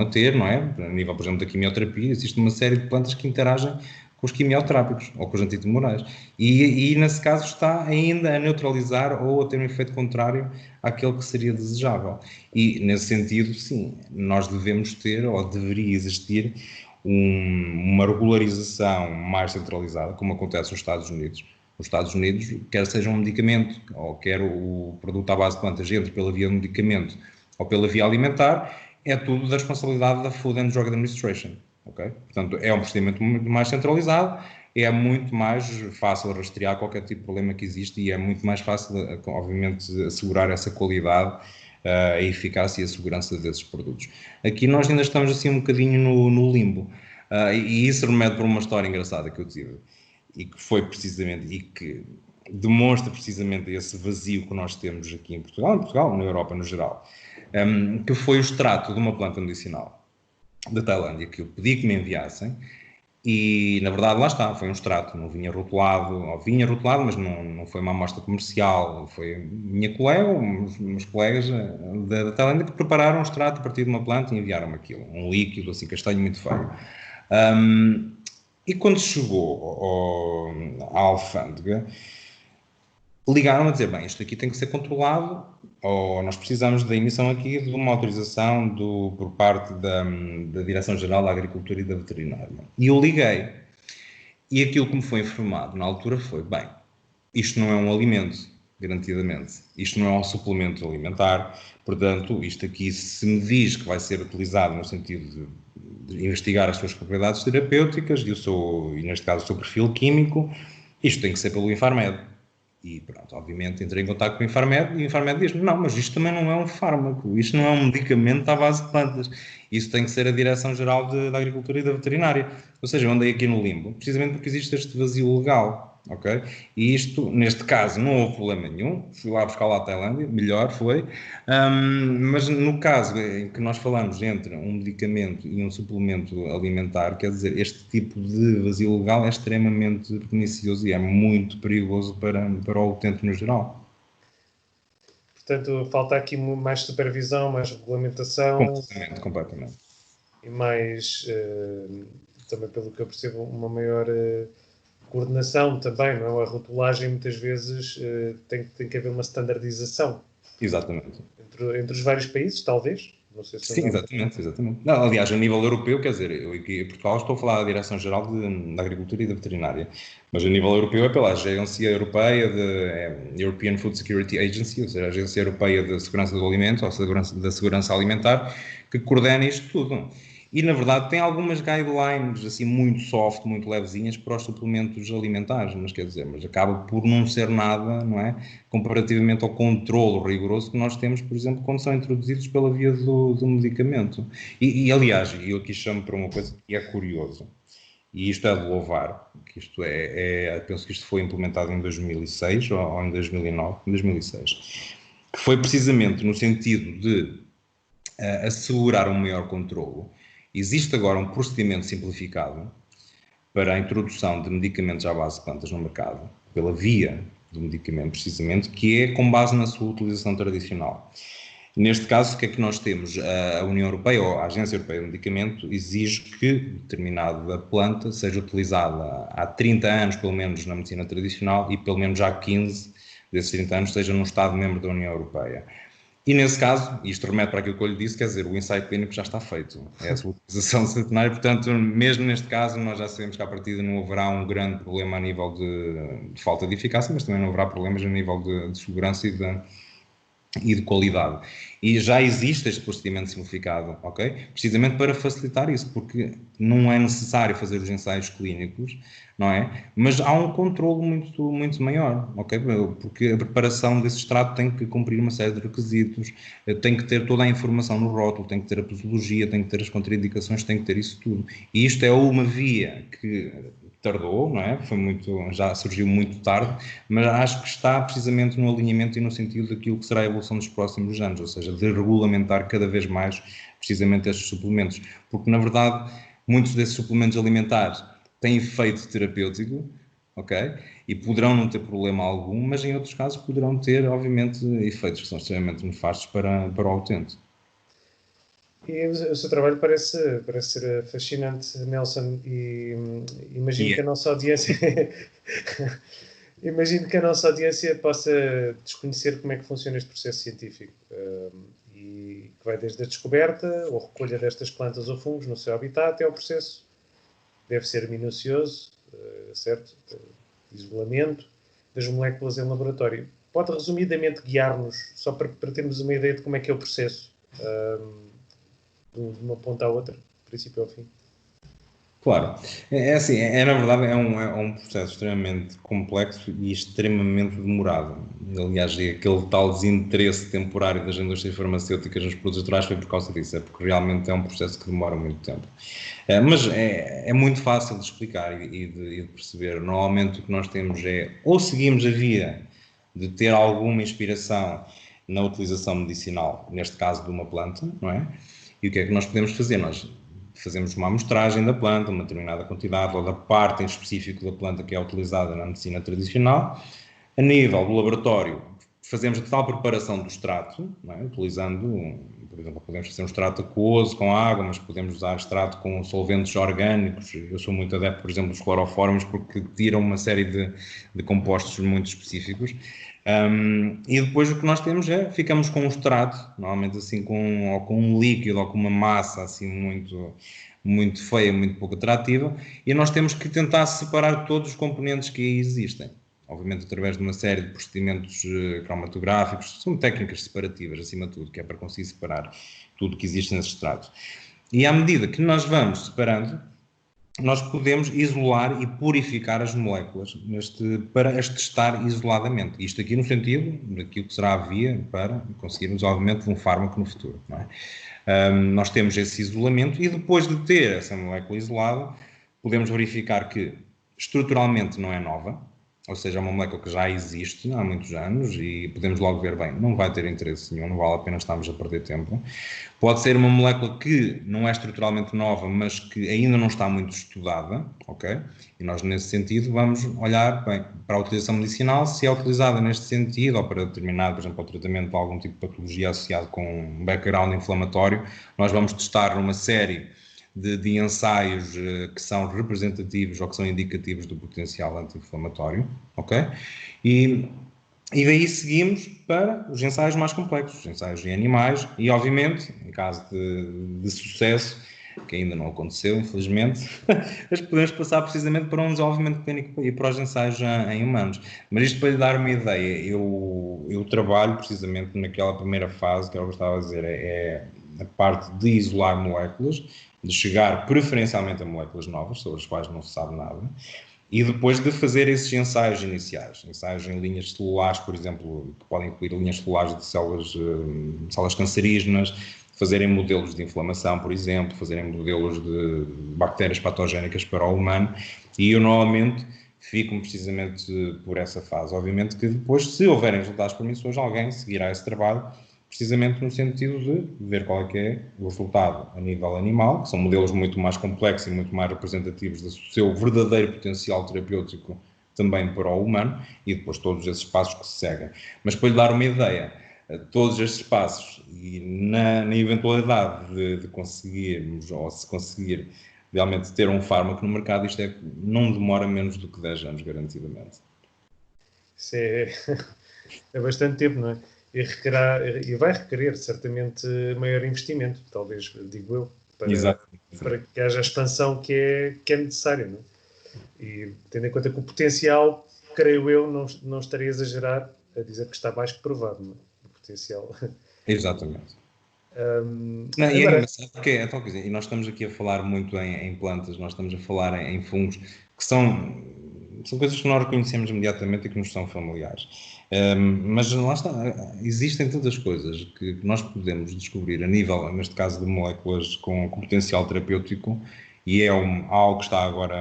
a ter, não é? A nível, por exemplo, da quimioterapia, existe uma série de plantas que interagem com os quimioterápicos ou com os antitumorais. E nesse caso está ainda a neutralizar ou a ter um efeito contrário àquele que seria desejável. E nesse sentido, sim, nós devemos ter, ou deveria existir, uma regularização mais centralizada, como acontece nos Estados Unidos. Nos Estados Unidos, quer seja um medicamento, ou quer o produto à base de plantas entre pela via do medicamento ou pela via alimentar, é tudo da responsabilidade da Food and Drug Administration. Okay? Portanto, é um procedimento muito mais centralizado, é muito mais fácil rastrear qualquer tipo de problema que existe e é muito mais fácil, obviamente, assegurar essa qualidade, a eficácia e a segurança desses produtos. Aqui nós ainda estamos assim um bocadinho no limbo, e isso remete para uma história engraçada que eu tive, e que foi precisamente, e que demonstra precisamente esse vazio que nós temos aqui em Portugal, na Europa no geral, que foi o extrato de uma planta medicinal da Tailândia, que eu pedi que me enviassem, e na verdade lá está, foi um extrato, não vinha rotulado, ou vinha rotulado, mas não foi uma amostra comercial, foi minha colega, uns colegas da Tailândia que prepararam um extrato a partir de uma planta e enviaram-me aquilo, um líquido assim castanho muito feio. E quando chegou à alfândega, ligaram a dizer, bem, isto aqui tem que ser controlado, ou nós precisamos da emissão aqui de uma autorização por parte da Direção-Geral da Agricultura e da Veterinária. E eu liguei, e aquilo que me foi informado na altura foi, bem, isto não é um alimento, garantidamente, isto não é um suplemento alimentar, portanto, isto aqui se me diz que vai ser utilizado no sentido de investigar as suas propriedades terapêuticas, e neste caso o seu perfil químico, isto tem que ser pelo Infarmed. E pronto, obviamente entrei em contato com o Infarmed e o Infarmed diz-me, não, mas isto também não é um fármaco, isto não é um medicamento à base de plantas, isso tem que ser a Direção-Geral da Agricultura e da Veterinária. Ou seja, eu andei aqui no limbo, precisamente porque existe este vazio legal, ok? E isto, neste caso, não houve problema nenhum, fui lá buscar lá a Tailândia, melhor foi, mas no caso em que nós falamos entre um medicamento e um suplemento alimentar, quer dizer, este tipo de vazio legal é extremamente pernicioso e é muito perigoso para o utente no geral. Portanto, falta aqui mais supervisão, mais regulamentação. Completamente. E mais, também pelo que eu percebo, uma maior coordenação também, não é? A rotulagem muitas vezes tem que haver uma standardização. Exatamente. Entre os vários países, talvez. Não sei se sim, exatamente. Não, aliás, a nível europeu, quer dizer, eu aqui em Portugal estou a falar da Direção-Geral da Agricultura e da Veterinária, mas a nível europeu é pela Agência Europeia European Food Security Agency, ou seja, a Agência Europeia de Segurança do Alimento, ou da Segurança Alimentar, que coordena isto tudo. E, na verdade, tem algumas guidelines, assim, muito soft, muito levezinhas para os suplementos alimentares, mas quer dizer, mas acaba por não ser nada, não é? Comparativamente ao controlo rigoroso que nós temos, por exemplo, quando são introduzidos pela via do medicamento. E, aliás, eu aqui chamo para uma coisa que é curioso, e isto é de louvar, que isto penso que isto foi implementado em 2006 ou em 2009, em 2006, que foi precisamente no sentido de assegurar um maior controlo. Existe agora um procedimento simplificado para a introdução de medicamentos à base de plantas no mercado, pela via do medicamento, precisamente, que é com base na sua utilização tradicional. Neste caso, o que é que nós temos? A União Europeia, ou a Agência Europeia do Medicamento, exige que determinada planta seja utilizada há 30 anos, pelo menos, na medicina tradicional e pelo menos há 15 desses 30 anos seja num Estado-membro da União Europeia. E nesse caso, isto remete para aquilo que eu lhe disse, quer dizer, o ensaio clínico já está feito, é a sua utilização centenária, portanto, mesmo neste caso, nós já sabemos que à partida não haverá um grande problema a nível de falta de eficácia, mas também não haverá problemas a nível de segurança e de qualidade. E já existe este procedimento simplificado, ok? Precisamente para facilitar isso, porque não é necessário fazer os ensaios clínicos, não é? Mas há um controle muito maior, ok? Porque a preparação desse extrato tem que cumprir uma série de requisitos, tem que ter toda a informação no rótulo, tem que ter a posologia, tem que ter as contraindicações, tem que ter isso tudo. E isto é uma via que tardou, não é? Já surgiu muito tarde, mas acho que está precisamente no alinhamento e no sentido daquilo que será a evolução dos próximos anos, ou seja, de regulamentar cada vez mais precisamente estes suplementos, porque na verdade muitos desses suplementos alimentares têm efeito terapêutico, ok? E poderão não ter problema algum, mas em outros casos poderão ter, obviamente, efeitos que são extremamente nefastos para o utente. E o seu trabalho parece ser fascinante, Nelson, e imagino que a nossa audiência imagino que a nossa audiência possa desconhecer como é que funciona este processo científico, e que vai desde a descoberta ou recolha destas plantas ou fungos no seu habitat até ao processo. Deve ser minucioso, certo? De isolamento das moléculas em laboratório. Pode resumidamente guiar-nos, só para termos uma ideia de como é que é o processo, de uma ponta à outra, do princípio ao fim. Claro, é assim, na verdade é um processo extremamente complexo e extremamente demorado. Aliás, aquele tal desinteresse temporário das indústrias farmacêuticas nos produtos naturais foi por causa disso, é porque realmente é um processo que demora muito tempo. Mas é muito fácil de explicar e de perceber. Normalmente o que nós temos é, ou seguimos a via de ter alguma inspiração na utilização medicinal, neste caso de uma planta, não é? E o que é que nós podemos fazer? Nós fazemos uma amostragem da planta, uma determinada quantidade, ou da parte em específico da planta que é utilizada na medicina tradicional. A nível do laboratório, fazemos a tal preparação do extrato, não é? Utilizando, por exemplo, podemos fazer um extrato aquoso com água, mas podemos usar extrato com solventes orgânicos. Eu sou muito adepto, por exemplo, dos cloroformos, porque tiram uma série de compostos muito específicos. E depois o que nós temos ficamos com um extrato, normalmente assim ou com um líquido ou com uma massa assim muito feia, muito pouco atrativa, e nós temos que tentar separar todos os componentes que aí existem. Obviamente através de uma série de procedimentos cromatográficos, são técnicas separativas acima de tudo, que é para conseguir separar tudo que existe nesse extrato. E à medida que nós vamos separando, nós podemos isolar e purificar as moléculas para as testar isoladamente. Isto aqui no sentido daquilo que será a via para conseguirmos, obviamente, um fármaco no futuro. Não é? Nós temos esse isolamento e depois de ter essa molécula isolada, podemos verificar que estruturalmente não é nova, ou seja, é uma molécula que já existe há muitos anos e podemos logo ver, bem, não vai ter interesse nenhum, não vale a pena estarmos a perder tempo. Pode ser uma molécula que não é estruturalmente nova, mas que ainda não está muito estudada, ok? E nós, nesse sentido, vamos olhar bem, para a utilização medicinal, se é utilizada neste sentido, ou para determinado, por exemplo, o tratamento de algum tipo de patologia associado com um background inflamatório, nós vamos testar numa série de ensaios que são representativos ou que são indicativos do potencial anti-inflamatório, ok? E daí seguimos para os ensaios mais complexos, os ensaios em animais e, obviamente, em caso de sucesso, que ainda não aconteceu, infelizmente, mas podemos passar precisamente para um desenvolvimento clínico e para os ensaios em humanos. Mas isto para lhe dar uma ideia, eu trabalho precisamente naquela primeira fase, que eu gostava de dizer, é a parte de isolar moléculas, de chegar preferencialmente a moléculas novas, sobre as quais não se sabe nada, e depois de fazer esses ensaios iniciais, ensaios em linhas celulares, por exemplo, que podem incluir linhas celulares de células cancerígenas, fazerem modelos de inflamação, por exemplo, fazerem modelos de bactérias patogénicas para o humano, e eu normalmente fico precisamente por essa fase. Obviamente que depois, se houverem resultados promissores, alguém seguirá esse trabalho, precisamente no sentido de ver qual é que é o resultado a nível animal, que são modelos muito mais complexos e muito mais representativos do seu verdadeiro potencial terapêutico também para o humano, e depois todos esses passos que se seguem. Mas para lhe dar uma ideia, todos estes passos, e na eventualidade de conseguirmos, ou se conseguir realmente ter um fármaco no mercado, isto não demora menos do que 10 anos, garantidamente. Isso é bastante tempo, não é? e vai requerer certamente maior investimento, talvez, digo eu, para que haja a expansão que é necessária. Não é? E tendo em conta que o potencial, creio eu, não estaria a exagerar a dizer que está mais que provado, não é? O potencial. Exatamente. Não, e é engraçado porque é tal coisa, e nós estamos aqui a falar muito em plantas, nós estamos a falar em fungos, que são coisas que nós reconhecemos imediatamente e que nos são familiares. Mas lá está, existem tantas coisas que nós podemos descobrir a nível, neste caso, de moléculas com potencial terapêutico, e é algo que está agora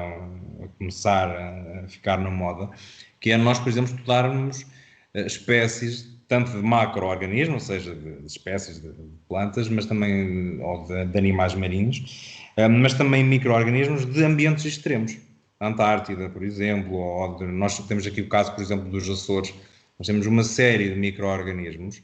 a começar a ficar na moda, que é nós, por exemplo, estudarmos espécies tanto de macro-organismos, ou seja, de espécies de plantas, mas também ou de animais marinhos, mas também micro-organismos de ambientes extremos. A Antártida, por exemplo, nós temos aqui o caso, por exemplo, dos Açores. Nós temos uma série de micro-organismos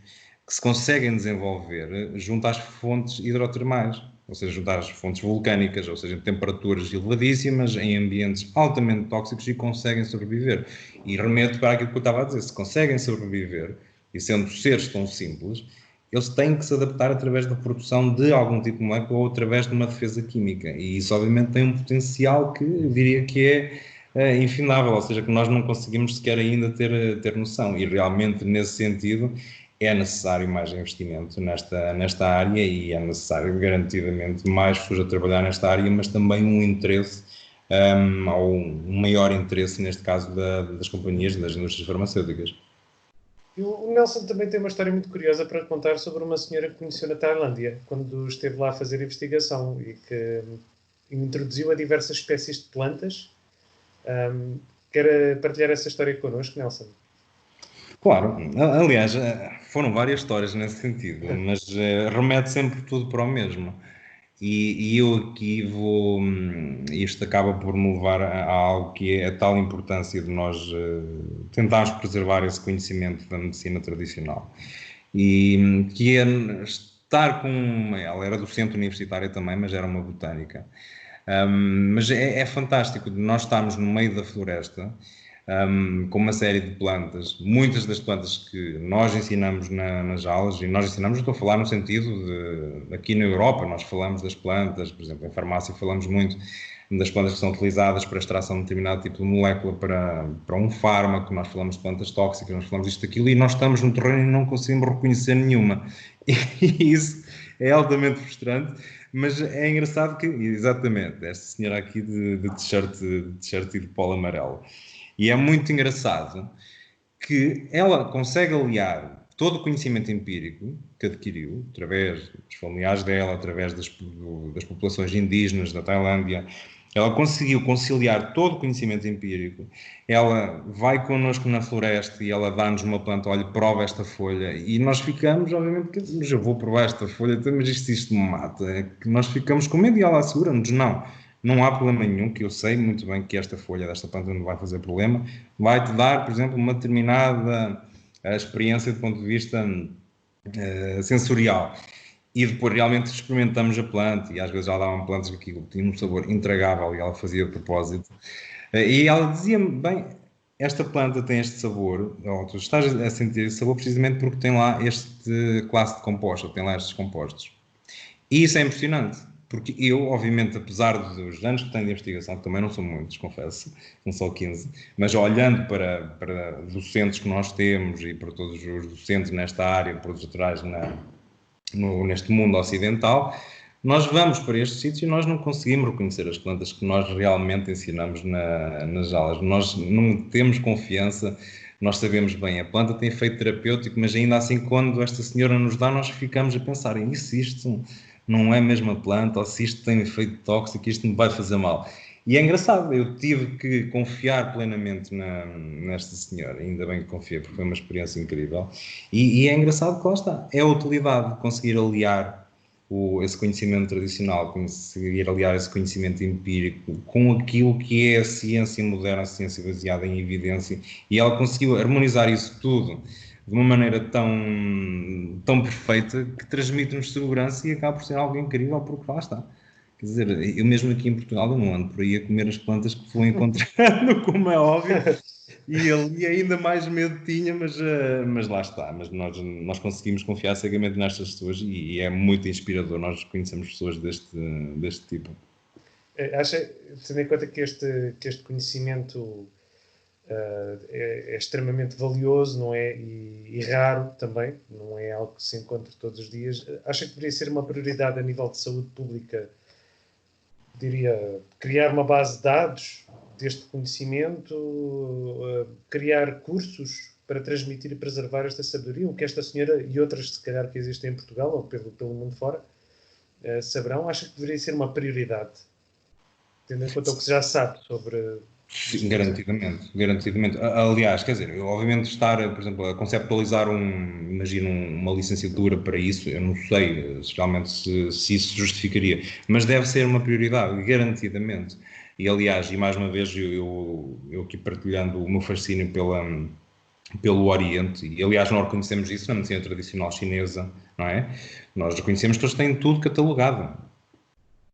que se conseguem desenvolver junto às fontes hidrotermais, ou seja, junto às fontes vulcânicas, ou seja, em temperaturas elevadíssimas, em ambientes altamente tóxicos e conseguem sobreviver. E remeto para aquilo que eu estava a dizer, se conseguem sobreviver, e sendo seres tão simples, eles têm que se adaptar através da produção de algum tipo de molécula ou através de uma defesa química. E isso, obviamente, tem um potencial que eu diria que é infindável, ou seja, que nós não conseguimos sequer ainda ter noção. E realmente, nesse sentido, é necessário mais investimento nesta área e é necessário, garantidamente, mais pessoas a trabalhar nesta área, mas também um interesse, ou um maior interesse, neste caso, das companhias, das indústrias farmacêuticas. E o Nelson também tem uma história muito curiosa para contar sobre uma senhora que conheceu na Tailândia, quando esteve lá a fazer investigação e que introduziu a diversas espécies de plantas. Quer partilhar essa história connosco, Nelson? Claro, aliás, foram várias histórias nesse sentido, mas remete sempre tudo para o mesmo. E eu aqui isto acaba por me levar a algo que é a tal importância de nós tentarmos preservar esse conhecimento da medicina tradicional. E que é estar com, ela era docente universitária também, mas era uma botânica. Mas é fantástico de nós estarmos no meio da floresta, com uma série de plantas, muitas das plantas que nós ensinamos nas aulas, e nós ensinamos, estou a falar no sentido de, aqui na Europa, nós falamos das plantas, por exemplo, em farmácia falamos muito das plantas que são utilizadas para a extração de determinado tipo de molécula para um fármaco, nós falamos de plantas tóxicas, nós falamos disto, daquilo, e nós estamos no terreno e não conseguimos reconhecer nenhuma. E isso é altamente frustrante, mas é engraçado que, exatamente, esta senhora aqui de t-shirt e de polo amarelo. E é muito engraçado que ela consegue aliar todo o conhecimento empírico que adquiriu, através dos familiares dela, através das populações indígenas da Tailândia. Ela conseguiu conciliar todo o conhecimento empírico. Ela vai connosco na floresta e ela dá-nos uma planta, olha, prova esta folha. E nós ficamos, obviamente, mas eu vou provar esta folha, mas isto me mata. É que nós ficamos com medo e ela assegura-nos, não há problema nenhum, que eu sei muito bem que esta folha desta planta não vai fazer problema. Vai-te dar, por exemplo, uma determinada experiência do ponto de vista sensorial. E depois realmente experimentamos a planta e às vezes já davam plantas que aquilo tinha um sabor intragável e ela fazia de propósito. E ela dizia-me, bem, esta planta tem este sabor, ou tu estás a sentir esse sabor precisamente porque tem lá este classe de composto, tem lá estes compostos. E isso é impressionante, porque eu, obviamente, apesar dos anos que tenho de investigação, que também não são muitos, confesso, não só 15, mas olhando para docentes que nós temos e para todos os docentes nesta área, produtores neste mundo ocidental, nós vamos para estes sítios e nós não conseguimos reconhecer as plantas que nós realmente ensinamos nas aulas. Nós não temos confiança, nós sabemos bem, a planta tem efeito terapêutico, mas ainda assim, quando esta senhora nos dá, nós ficamos a pensar, e se isto não é mesmo a planta, ou se isto tem efeito tóxico, isto me vai fazer mal. E é engraçado, eu tive que confiar plenamente nesta senhora, ainda bem que confiei, porque foi uma experiência incrível. E é engraçado que lá está, é a utilidade de conseguir aliar esse conhecimento tradicional, conseguir aliar esse conhecimento empírico com aquilo que é a ciência moderna, a ciência baseada em evidência, e ela conseguiu harmonizar isso tudo de uma maneira tão perfeita que transmite-nos segurança e acaba por ser algo incrível, porque lá está. Quer dizer, eu mesmo aqui em Portugal eu não ando por aí a comer as plantas que vou encontrando, como é óbvio, E ele ainda mais medo tinha, mas lá está. Mas nós conseguimos confiar cegamente nestas pessoas e é muito inspirador. Nós conhecemos pessoas deste tipo. Acha, tendo em conta que este conhecimento é extremamente valioso, não é? E raro também, não é algo que se encontra todos os dias. Acha que deveria ser uma prioridade a nível de saúde pública, diria, criar uma base de dados deste conhecimento, criar cursos para transmitir e preservar esta sabedoria, o que esta senhora e outras, se calhar, que existem em Portugal ou pelo mundo fora, saberão? Acha que deveria ser uma prioridade, tendo em conta o que se já sabe sobre Sim, isto, por exemplo? garantidamente, garantidamente. Aliás, quer dizer, eu, obviamente estar, por exemplo, a conceptualizar imagino uma licenciatura para isso, eu não sei realmente se isso justificaria, mas deve ser uma prioridade, garantidamente. E aliás, e mais uma vez, eu aqui partilhando o meu fascínio pelo Oriente, e aliás nós reconhecemos isso na medicina tradicional chinesa, não é? Nós reconhecemos que eles têm tudo catalogado,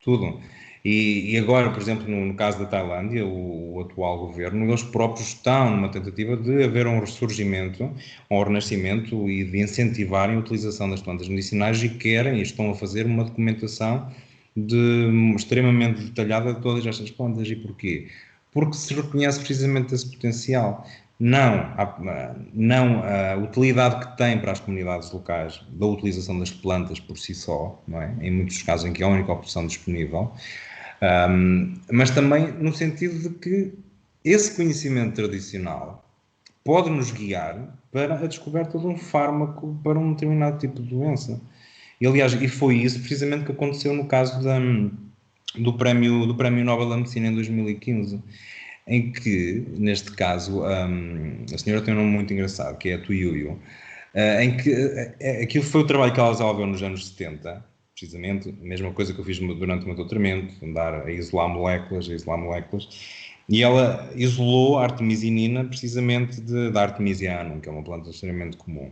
tudo. E agora, por exemplo, no caso da Tailândia, o atual governo, eles próprios estão numa tentativa de haver um ressurgimento, um renascimento e de incentivarem a utilização das plantas medicinais e querem e estão a fazer uma documentação extremamente detalhada de todas estas plantas. E porquê? Porque se reconhece precisamente esse potencial. Não a utilidade que tem para as comunidades locais da utilização das plantas por si só, não é? Em muitos casos em que é a única opção disponível, mas também no sentido de que esse conhecimento tradicional pode nos guiar para a descoberta de um fármaco para um determinado tipo de doença. E, aliás, e foi isso precisamente que aconteceu no caso do Prémio Nobel da Medicina em 2015, em que, neste caso, a senhora tem um nome muito engraçado, que é a Tuyuyu, em que aquilo foi o trabalho que ela desenvolveu nos anos 70, precisamente, a mesma coisa que eu fiz durante o meu doutoramento, andar a isolar moléculas, e ela isolou a artemisinina precisamente da artemisianum, que é uma planta extremamente comum.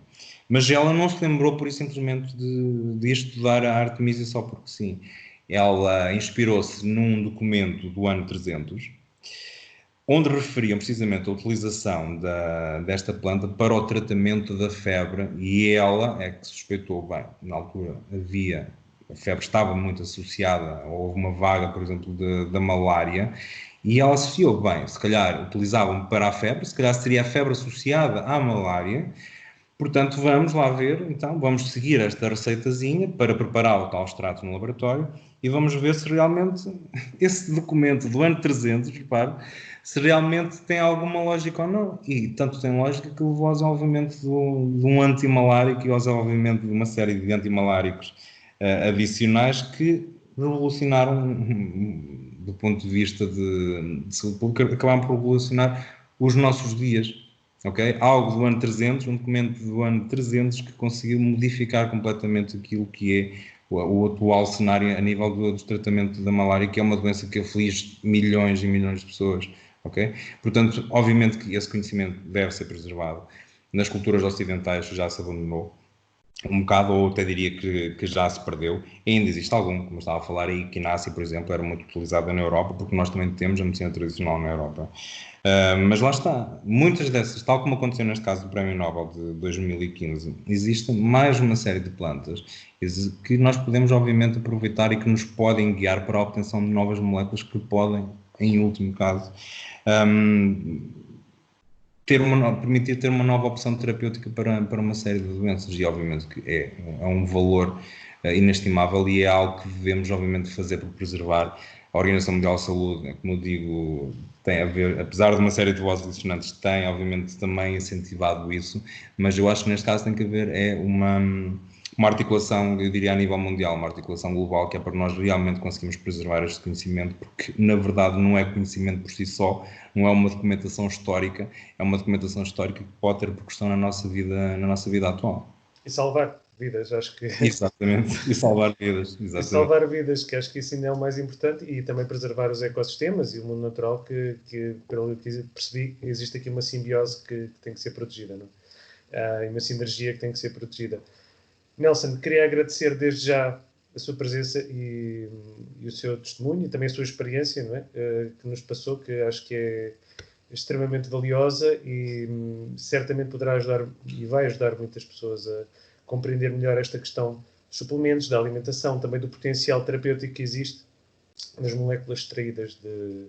Mas ela não se lembrou, por isso, simplesmente de estudar a artemisia só porque sim. Ela inspirou-se num documento do ano 300, onde referiam precisamente a utilização desta planta para o tratamento da febre, e ela é que suspeitou, bem, na altura a febre estava muito associada, houve uma vaga, por exemplo, da malária, e ela associou, bem, se calhar utilizavam para a febre, se calhar seria a febre associada à malária, portanto vamos lá ver, então, vamos seguir esta receitazinha para preparar o tal extrato no laboratório e vamos ver se realmente esse documento do ano 300, repare, se realmente tem alguma lógica ou não. E tanto tem lógica que levou ao desenvolvimento de um antimalárico e ao desenvolvimento de uma série de antimaláricos adicionais que revolucionaram, do ponto de vista de saúde pública, acabaram por revolucionar os nossos dias. Okay? Algo do ano 300, um documento do ano 300 que conseguiu modificar completamente aquilo que é o atual cenário a nível do tratamento da malária, que é uma doença que aflige milhões e milhões de pessoas. Okay? Portanto, obviamente que esse conhecimento deve ser preservado. Nas culturas ocidentais já se abandonou um bocado, ou até diria que já se perdeu. Ainda existe algum, como estava a falar, a equinácea, por exemplo, era muito utilizada na Europa, porque nós também temos a medicina tradicional na Europa. Mas lá está, muitas dessas, tal como aconteceu neste caso do Prémio Nobel de 2015, existe mais uma série de plantas que nós podemos obviamente aproveitar e que nos podem guiar para a obtenção de novas moléculas que podem, em último caso, permitir ter uma nova opção terapêutica para uma série de doenças, e obviamente que é um valor inestimável e é algo que devemos obviamente fazer para preservar. A Organização Mundial de Saúde, como eu digo, tem a ver, apesar de uma série de vozes dissonantes, tem obviamente também incentivado isso, mas eu acho que neste caso tem que haver uma articulação, eu diria a nível mundial, uma articulação global, que é para nós realmente conseguirmos preservar este conhecimento, porque na verdade não é conhecimento por si só, não é uma documentação histórica, é uma documentação histórica que pode ter repercussão na nossa vida atual. E salvar vidas, acho que. Exatamente, e salvar vidas, exatamente. E salvar vidas, que acho que isso ainda é o mais importante, e também preservar os ecossistemas e o mundo natural, que pelo que percebi, existe aqui uma simbiose que tem que ser protegida, não é? E uma sinergia que tem que ser protegida. Nelson, queria agradecer desde já a sua presença e o seu testemunho e também a sua experiência, não é? Que nos passou, que acho que extremamente valiosa e certamente poderá ajudar e vai ajudar muitas pessoas a compreender melhor esta questão dos suplementos, da alimentação, também do potencial terapêutico que existe nas moléculas extraídas de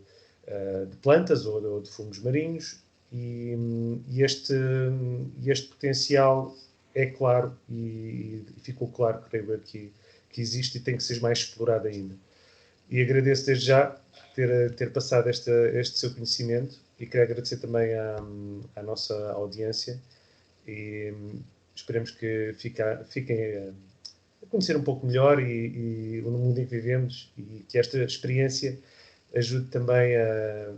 plantas ou de fungos marinhos e este potencial é claro e ficou claro, creio eu, que existe e tem que ser mais explorado ainda. E agradeço desde já ter passado este seu conhecimento e quero agradecer também à nossa audiência e esperemos que fiquem a conhecer um pouco melhor e o mundo em que vivemos e que esta experiência ajude também a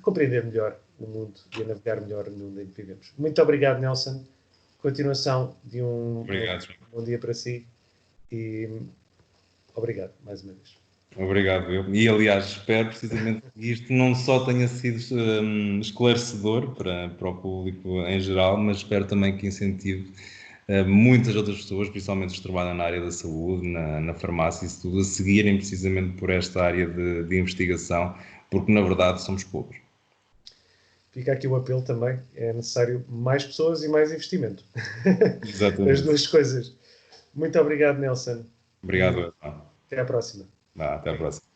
compreender melhor o mundo e a navegar melhor no mundo em que vivemos. Muito obrigado, Nelson. Continuação de um bom dia para si e obrigado mais uma vez. Obrigado, eu. E, aliás, espero precisamente que isto não só tenha sido esclarecedor para o público em geral, mas espero também que incentive muitas outras pessoas, principalmente os que trabalham na área da saúde, na farmácia, isso tudo, a seguirem precisamente por esta área de investigação, porque, na verdade, somos poucos. Fica aqui o apelo também, é necessário mais pessoas e mais investimento. Exatamente. As duas coisas. Muito obrigado, Nelson. Obrigado. Até à próxima. Até à próxima.